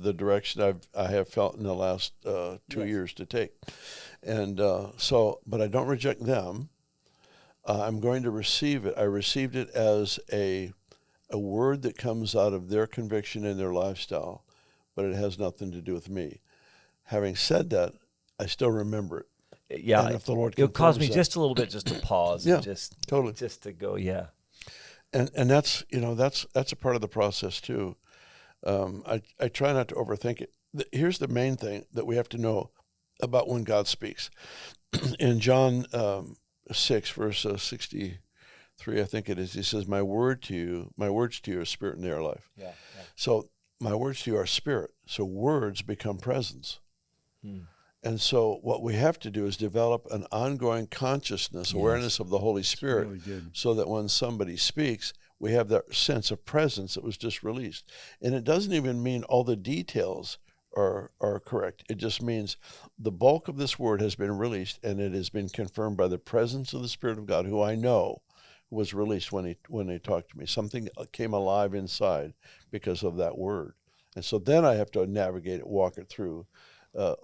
the direction I have felt in the last 2 years to take. And but I don't reject them. I'm going to receive it. I received it as a word that comes out of their conviction and their lifestyle, but it has nothing to do with me. Having said that, I still remember it. Yeah, and if the Lord it'll cause me that, just a little bit just to pause. Yeah, and just totally. Just to go, yeah. And that's that's a part of the process too. I try not to overthink it. Here's the main thing that we have to know about when God speaks. In John 6, verse 63, I think it is, he says, my words to you are spirit and they are life. Yeah. So my words to you are spirit. So words become presence. And so what we have to do is develop an ongoing consciousness, awareness of the Holy Spirit, really so that when somebody speaks, we have that sense of presence that was just released. And it doesn't even mean all the details are correct. It just means the bulk of this word has been released, and it has been confirmed by the presence of the Spirit of God, who I know was released when he talked to me. Something came alive inside because of that word. And so then I have to navigate it, walk it through.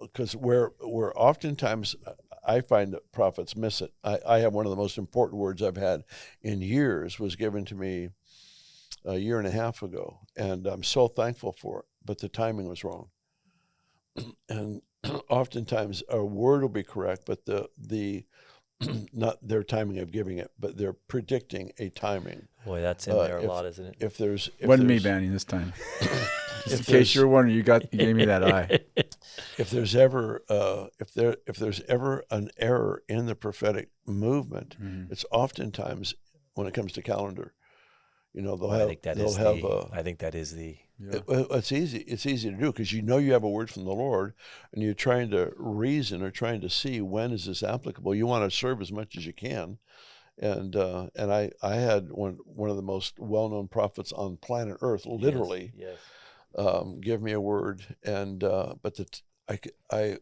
Because where oftentimes I find that prophets miss it. I have one of the most important words I've had in years was given to me a year and a half ago, and I'm so thankful for it, but the timing was wrong. And oftentimes a word will be correct, but the not their timing of giving it, but they're predicting a timing. Boy, that's in there a lot, isn't it? If wasn't me, Banny, this time. Just in case you're wondering, you gave me that eye. If there's ever an error in the prophetic movement, it's oftentimes when it comes to calendar. I think that is the. It's easy. It's easy to do because you have a word from the Lord, and you're trying to reason or trying to see when is this applicable. You want to serve as much as you can, and I had one of the most well-known prophets on planet Earth, literally, give me a word, and but I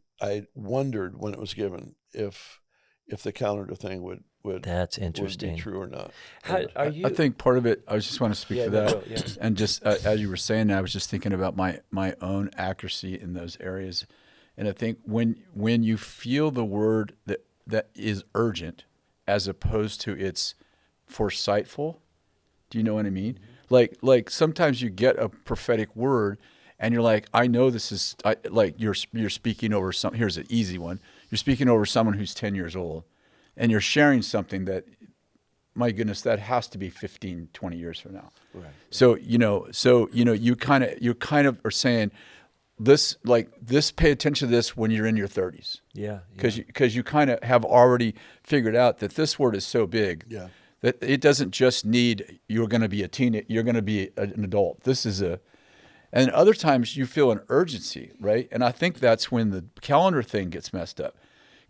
wondered when it was given if the calendar thing would that's interesting. Would be true or not. I think part of it, I just want to speak to that. And just as you were saying that, I was just thinking about my own accuracy in those areas. And I think when you feel the word that is urgent as opposed to it's foresightful, do you know what I mean? Like sometimes you get a prophetic word and you're like, I know this is like you're speaking over some. Here's an easy one. You're speaking over someone who's 10 years old. And you're sharing something that, my goodness, that has to be 15, 20 years from now. Right. So you kind of are saying this, pay attention to this when you're in your 30s. Yeah. Because you kind of have already figured out that this word is so big that it doesn't just need you're going to be a teenager, you're going to be an adult. And other times you feel an urgency, right? And I think that's when the calendar thing gets messed up.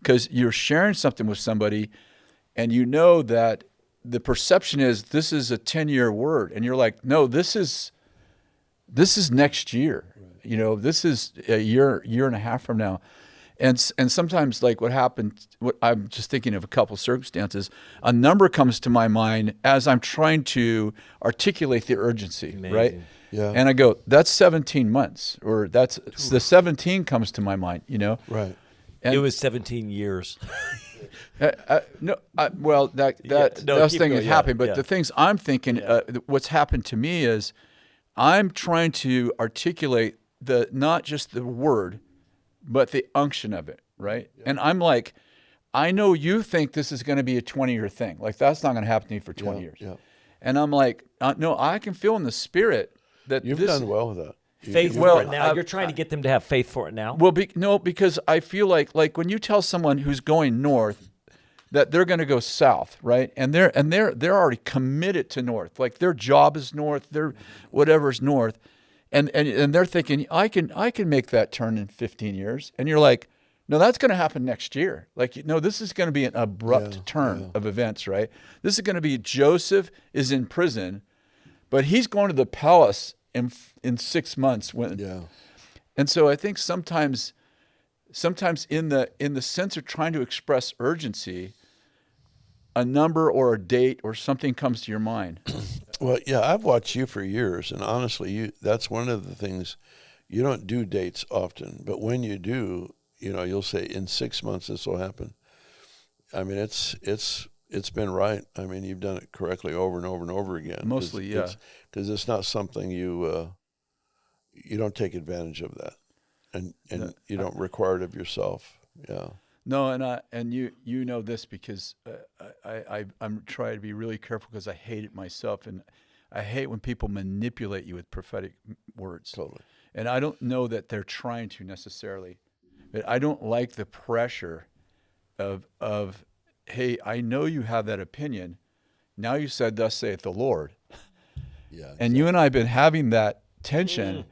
Because you're sharing something with somebody and you know that the perception is this is a 10-year word. And you're like, no, this is next year. Right. This is a year and a half from now. And sometimes, like what happened, what I'm just thinking of a couple circumstances, a number comes to my mind as I'm trying to articulate the urgency, right? Yeah. And I go, that's 17 months, or that's the 17 comes to my mind, Right. And, it was 17 years. well, those things happen, but the things I'm thinking, what's happened to me is I'm trying to articulate not just the word, but the unction of it, right? Yeah. And I'm like, I know you think this is going to be a 20-year thing. Like, that's not going to happen to me for 20 years. Yeah. And I'm like, no, I can feel in the spirit that you've done well with that. Faith for it now. You're trying to get them to have faith for it now? Well, because I feel like when you tell someone who's going north that they're going to go south, right? And they're already committed to north. Like, their job is north, their whatever's north. And they're thinking, I can make that turn in 15 years. And you're like, no, that's going to happen next year. Like, no, this is going to be an abrupt turn of events, right? This is going to be Joseph is in prison, but he's going to the palace in 6 months. And so I think sometimes in the sense of trying to express urgency, a number or a date or something comes to your mind. Well, yeah, I've watched you for years, and honestly, that's one of the things. You don't do dates often, but when you do, you'll say in 6 months this will happen. I mean, it's been right. I mean, you've done it correctly over and over and over again. Mostly, yeah. Because it's not something you don't take advantage of that, and you don't require it of yourself. Yeah. No, and you know this because I'm trying to be really careful because I hate it myself, and I hate when people manipulate you with prophetic words. Totally. And I don't know that they're trying to necessarily, but I don't like the pressure of hey, I know you have that opinion. Now you said, "Thus saith the Lord." Yeah. Exactly. And you and I have been having that tension,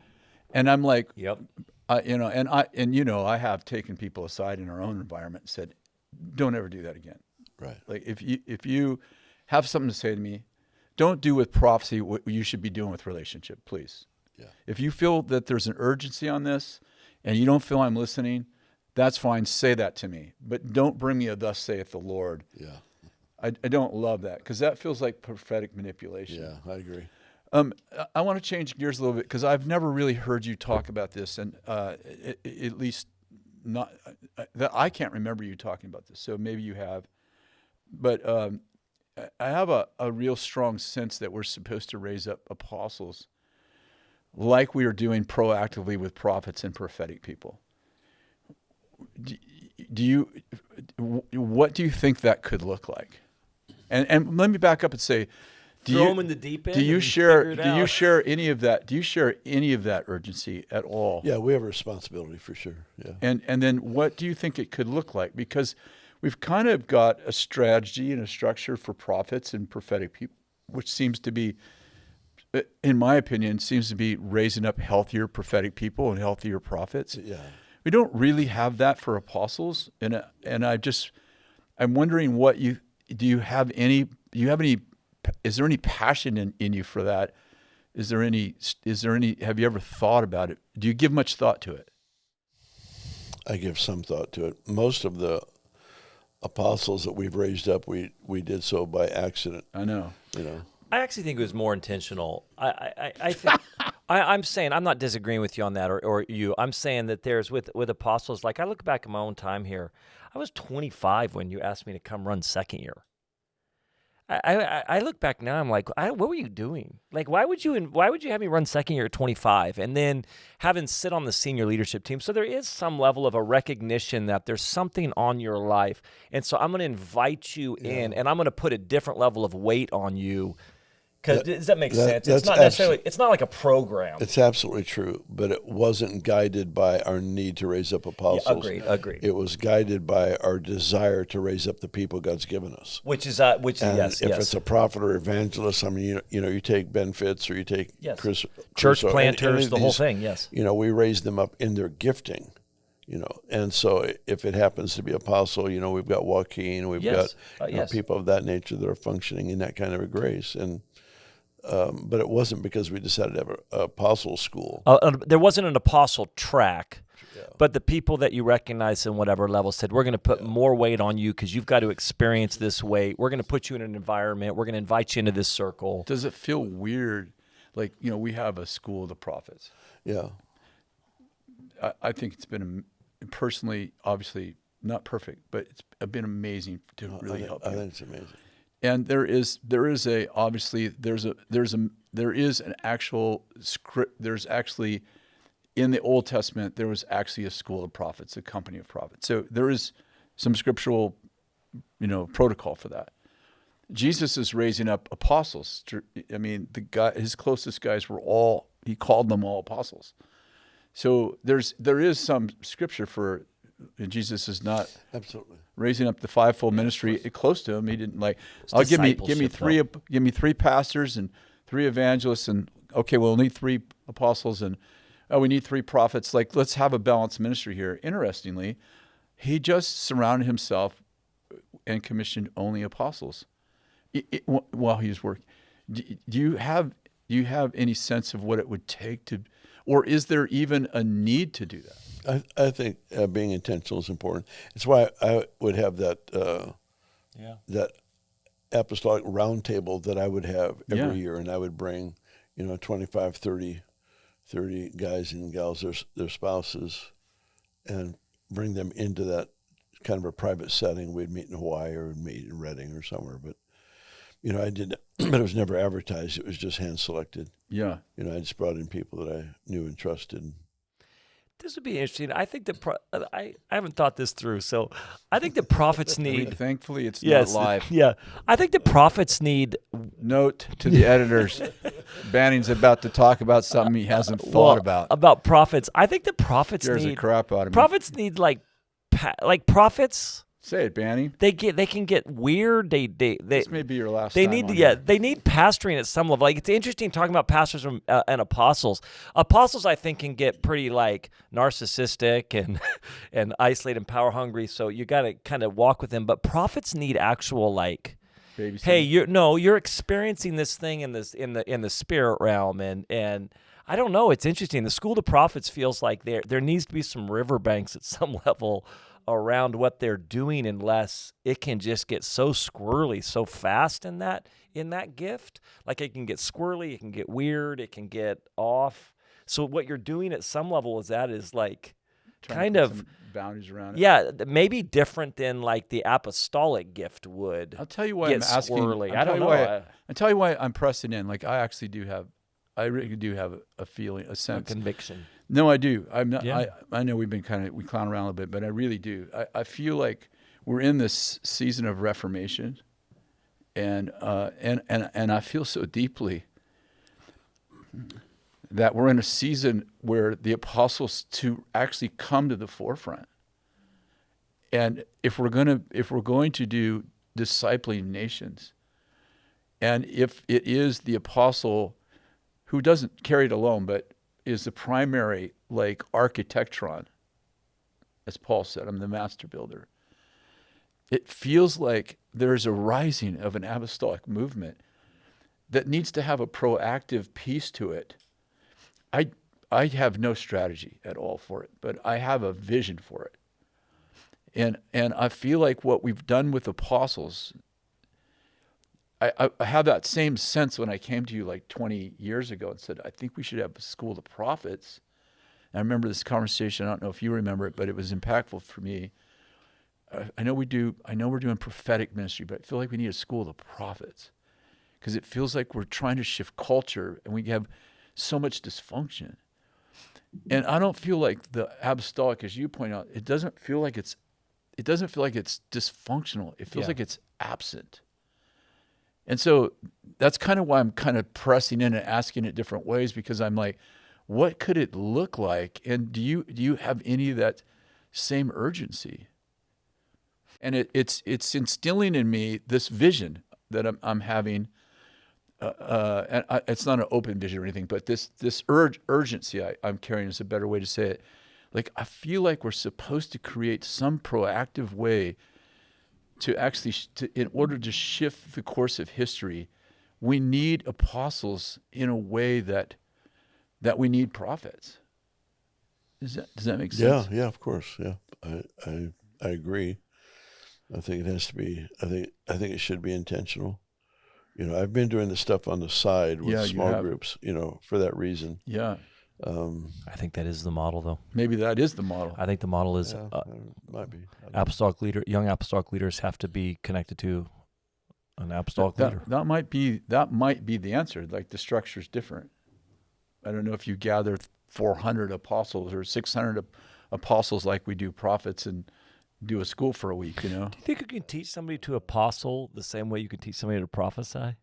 and I'm like, yep. I have taken people aside in our own environment and said, "Don't ever do that again." Right. Like, if you have something to say to me, don't do with prophecy what you should be doing with relationship, please. Yeah. If you feel that there's an urgency on this, and you don't feel I'm listening, that's fine. Say that to me, but don't bring me a "Thus saith the Lord." Yeah. I don't love that because that feels like prophetic manipulation. Yeah, I agree. I want to change gears a little bit because I've never really heard you talk about this, and at least not that I can't remember you talking about this. So maybe you have, but I have a real strong sense that we're supposed to raise up apostles, like we are doing proactively with prophets and prophetic people. What do you think that could look like? And let me back up and say, throw them in the deep end. Do you share any of that? Do you share any of that urgency at all? Yeah, we have a responsibility for sure. Yeah. And then what do you think it could look like? Because we've kind of got a strategy and a structure for prophets and prophetic people, which seems to be, in my opinion, seems to be raising up healthier prophetic people and healthier prophets. Yeah. We don't really have that for apostles, and I'm wondering do you have any? Is there any passion in you for that? Is there any? Have you ever thought about it? Do you give much thought to it? I give some thought to it. Most of the apostles that we've raised up, we did so by accident. I know. I actually think it was more intentional. I think I'm saying, I'm not disagreeing with you on that or you. I'm saying that there's with apostles, like I look back at my own time here. I was 25 when you asked me to come run second year. I look back now, I'm like, what were you doing? Like, why would you have me run second year at 25 and then having sit on the senior leadership team? So there is some level of a recognition that there's something on your life. And so I'm going to invite you in, and I'm going to put a different level of weight on you. Does that make sense? It's not necessarily. It's not like a program. It's absolutely true, but it wasn't guided by our need to raise up apostles. Yeah, agreed. It was guided by our desire to raise up the people God's given us. Which is yes. If it's a prophet or evangelist, I mean, you take Ben Fitz or you take Kris, church planters, the whole thing. Yes. We raise them up in their gifting. And so if it happens to be apostle, we've got Joaquin, we've got people of that nature that are functioning in that kind of a grace. And but it wasn't because we decided to have an apostle school. There wasn't an apostle track, But the people that you recognize in whatever level said, we're going to put more weight on you because you've got to experience this weight. We're going to put you in an environment. We're going to invite you into this circle. Does it feel weird? Like, we have a school of the prophets. Yeah. I think it's been, personally, obviously not perfect, but it's been amazing to really help you. I think it's amazing. And there is an actual script. There's actually, in the Old Testament, there was actually a school of prophets, a company of prophets. So there is some scriptural, protocol for that. Jesus is raising up apostles. I mean, his closest guys he called them all apostles. So there is some scripture for, Jesus is not Absolutely raising up the fivefold ministry close to him. He didn't give me three pastors and 3 evangelists, and okay, we'll need 3 apostles, and we need 3 prophets. Like, let's have a balanced ministry here. Interestingly, he just surrounded himself and commissioned only apostles while he was working. Do you have any sense of what it would take to, or is there even a need to do that? I think being intentional is important. It's why I would have that that apostolic roundtable that I would have every year, and I would bring 25, 30 guys and gals, their spouses, and bring them into that kind of a private setting. We'd meet in Hawaii or we'd meet in Redding or somewhere, but I did, but it was never advertised. It was just hand selected. Yeah. I just brought in people that I knew and trusted. This would be interesting. I think that I haven't thought this through, so I think the prophets need. Thankfully, it's not live. Yeah, I think the prophets need. Note to the editors: Banning's about to talk about something he hasn't thought about prophets. I think the prophets scares need. the crap out of me. Prophets need like prophets. Say it, Banning. They can get weird. This may be your last. They time need on yeah. here. They need pastoring at some level. Like, it's interesting talking about pastors and apostles. Apostles, I think, can get pretty like narcissistic and isolated and power hungry. So you got to kind of walk with them. But prophets need actual like, hey, you're experiencing this thing in the spirit realm, and I don't know. It's interesting. The school of prophets feels like there needs to be some riverbanks at some level around what they're doing, unless it can just get so squirrely so fast in that gift. Like, it can get squirrely, it can get weird, it can get off. So what you're doing at some level is like kind of boundaries around it. Yeah, maybe different than like the apostolic gift would. I'll tell you why I'm asking. Squirrely. I don't know. I'll tell you why I'm pressing in. Like, I really do have a feeling, a sense, a conviction. No, I do. I'm not. Yeah. I know we clown around a little bit, but I really do. I feel like we're in this season of Reformation, and I feel so deeply that we're in a season where the apostles to actually come to the forefront. And if we're going to do discipling nations, and if it is the apostle who doesn't carry it alone, but is the primary, like, architectron, as Paul said, I'm the master builder. It feels like there's a rising of an apostolic movement that needs to have a proactive piece to it. I have no strategy at all for it, but I have a vision for it. And I feel like what we've done with apostles, I have that same sense when I came to you like 20 years ago and said, I think we should have a school of prophets. And I remember this conversation. I don't know if you remember it, but it was impactful for me. I know we're doing prophetic ministry, but I feel like we need a school of the prophets, because it feels like we're trying to shift culture and we have so much dysfunction. And I don't feel like the apostolic, as you point out, it doesn't feel like it's dysfunctional. It feels like it's absent. And so that's kind of why I'm kind of pressing in and asking it different ways, because I'm like, what could it look like? And do you have any of that same urgency? And it's instilling in me this vision that I'm having. And it's not an open vision or anything, but this urgency I'm carrying is a better way to say it. Like, I feel like we're supposed to create some proactive way to actually, in order to shift the course of history, we need apostles in a way that we need prophets. Does that make sense? Yeah, of course. Yeah, I agree. I think it has to be. I think it should be intentional. I've been doing this stuff on the side with Yeah, you small have. groups. For that reason. Yeah. I think that is the model, though. Maybe that is the model. I think the model is Might be. young apostolic leaders have to be connected to an apostolic leader. That might be the answer. Like the structure's different. I don't know if you gather 400 apostles or 600 apostles like we do prophets and do a school for a week, Do you think you can teach somebody to apostle the same way you can teach somebody to prophesy?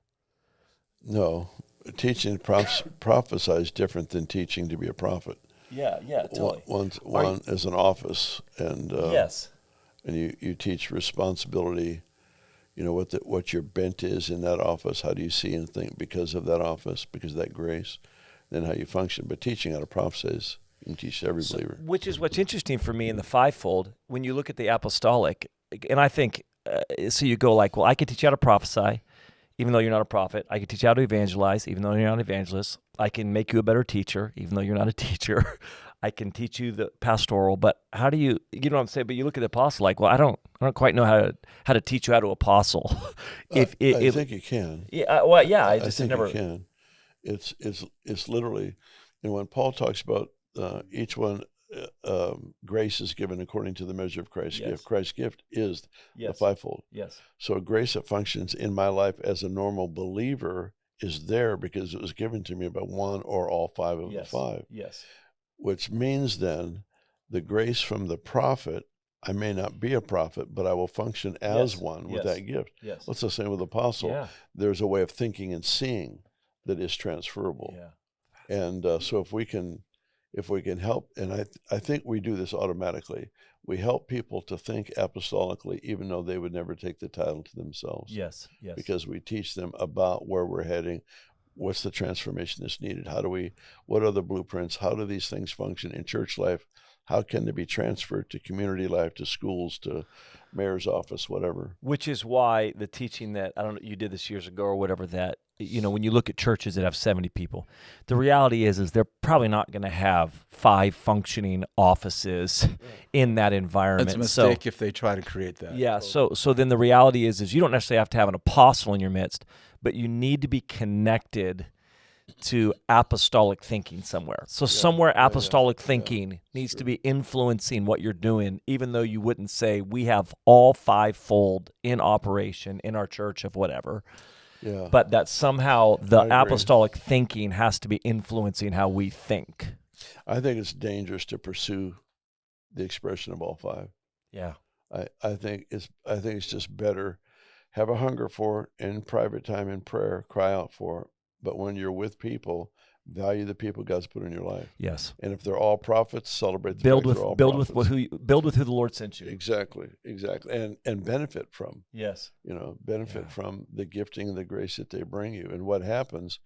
No, teaching to prophesy is different than teaching to be a prophet. Yeah, totally. One is an office, and Yes. and you teach responsibility. What your bent is in that office. How do you see and think because of that office, because of that grace, then how you function. But teaching how to prophesy is you can teach every believer. Which is what's interesting for me in the fivefold when you look at the apostolic, and I think so. You go like, well, I can teach you how to prophesy, even though you're not a prophet. I can teach you how to evangelize, even though you're not an evangelist. I can make you a better teacher, even though you're not a teacher. I can teach you the pastoral, but how do you know what I'm saying? But you look at the apostle like, well, I don't quite know how to teach you how to apostle. I think you can. Yeah, well, yeah, I think never. you can. It's literally, when Paul talks about each one, grace is given according to the measure of Christ's Yes. gift. Christ's gift is the Yes. fivefold. Yes. So a grace that functions in my life as a normal believer is there because it was given to me by one or all five of the five. Yes. Which means then the grace from the prophet, I may not be a prophet, but I will function as one with that gift. Yes. What's the same with apostle? Yeah. There's a way of thinking and seeing that is transferable. Yeah. And so if we can help, and I think we do this automatically, we help people to think apostolically, even though they would never take the title to themselves. Yes. Because we teach them about where we're heading. What's the transformation that's needed? What are the blueprints? How do these things function in church life? How can they be transferred to community life, to schools, to mayor's office, whatever? Which is why the teaching that, I don't know, you did this years ago or whatever, that, when you look at churches that have 70 people, the reality is they're probably not going to have 5 functioning offices in that environment. That's a mistake if they try to create that. Yeah, so then the reality is you don't necessarily have to have an apostle in your midst, but you need to be connected to apostolic thinking somewhere. So somewhere apostolic thinking needs to be influencing what you're doing, even though you wouldn't say we have all fivefold in operation in our church of whatever. Yeah. But that somehow the apostolic thinking has to be influencing how we think. I think it's dangerous to pursue the expression of all 5. Yeah. I think it's just better. Have a hunger for it in private time in prayer, cry out for it. But when you're with people, value the people God's put in your life. Yes. And if they're all prophets, celebrate the build fact with they're all build prophets. with who the Lord sent you. Exactly. And benefit from. Yes. Benefit from the gifting and the grace that they bring you. And what happens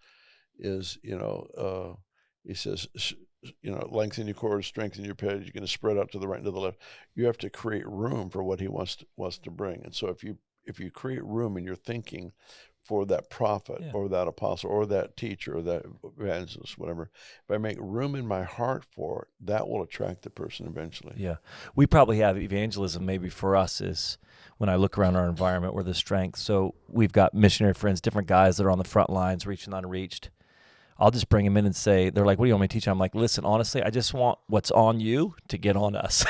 is, he says, lengthen your cords, strengthen your peds. You're going to spread out to the right and to the left. You have to create room for what he wants to bring. And so if you create room in your thinking for that prophet or that apostle or that teacher or that evangelist, whatever, if I make room in my heart for it, that will attract the person eventually. Yeah. We probably have evangelism maybe for us is when I look around our environment, we're the strength. So we've got missionary friends, different guys that are on the front lines, reaching the unreached. I'll just bring them in and say, they're like, what do you want me to teach? I'm like, listen, honestly, I just want what's on you to get on us.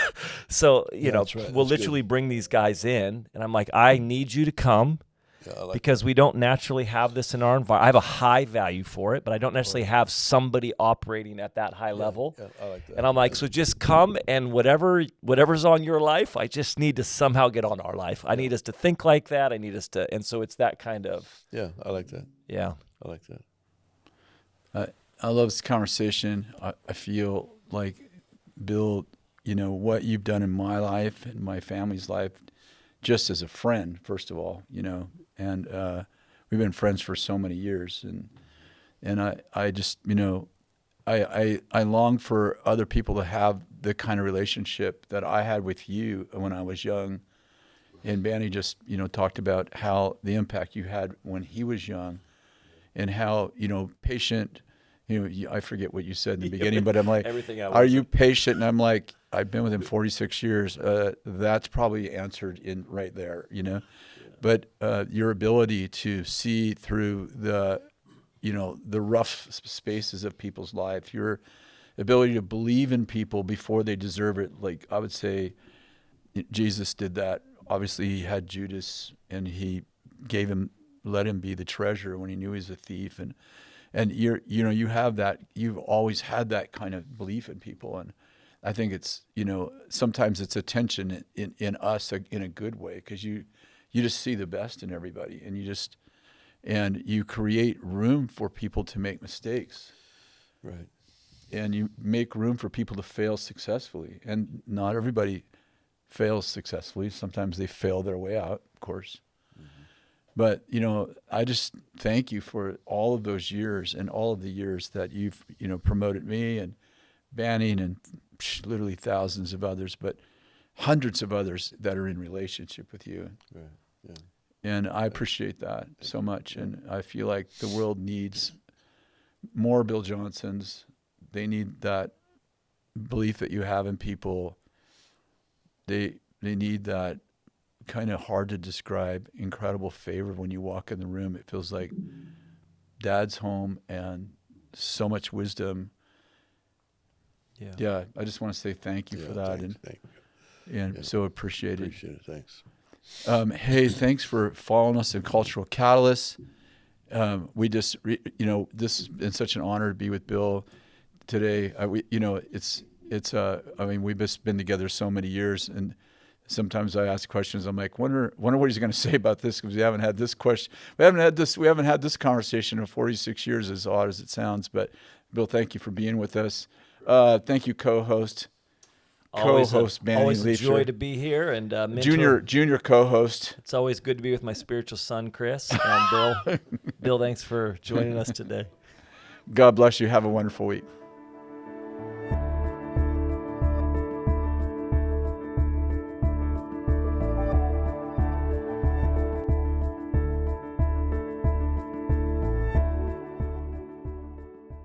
So, that's right. We'll That's literally bring these guys in and I'm like, I need you to come. Because we don't naturally have this in our environment. I have a high value for it, but I don't necessarily have somebody operating at that high level. Yeah, I like that. And I'm like, so just come and whatever's on your life, I just need to somehow get on our life. I need us to think like that. I need us to, and so it's that kind of. Yeah, I like that. Yeah. I like that. I love this conversation. I feel like, Bill, what you've done in my life and my family's life, just as a friend, first of all, and we've been friends for so many years, and I just I long for other people to have the kind of relationship that I had with you when I was young, and Banny just talked about how the impact you had when he was young, and how patient I forget what you said in the beginning, but I'm like, Everything I are was. you patient? And I'm like, I've been with him 46 years. That's probably answered in right there, But your ability to see through the rough spaces of people's life, your ability to believe in people before they deserve it. Like I would say, Jesus did that. Obviously, he had Judas, and he let him be the treasurer when he knew he was a thief, and you have that. You've always had that kind of belief in people, and I think it's sometimes it's a tension in us in a good way, because you just see the best in everybody, and you create room for people to make mistakes, Right. and you make room for people to fail successfully, and not everybody fails successfully. Sometimes they fail their way out, of course. But, I just thank you for all of those years and all of the years that you've, promoted me and Banning and literally thousands of others, but hundreds of others that are in relationship with you. Right. Yeah. And I appreciate that so much. And I feel like the world needs more Bill Johnsons. They need that belief that you have in people. They need that kind of hard to describe incredible favor when you walk in the room. It feels like Dad's home and so much wisdom. Yeah. I just want to say thank you for that. Thank you. And so appreciate it. Appreciate it. Thanks. Hey, thanks for following us in Cultural Catalyst. We just, this has been such an honor to be with Bill today. We've just been together so many years, and sometimes I ask questions. I'm like, wonder what he's going to say about this, because we haven't had this question. We haven't had this conversation in 46 years, as odd as it sounds. But Bill, thank you for being with us. Thank you, co-host. Co-host Manny always a Liebscher. joy to be here, and mentor. Junior co-host. It's always good to be with my spiritual son, Kris, and Bill. Bill, thanks for joining us today. God bless you. Have a wonderful week.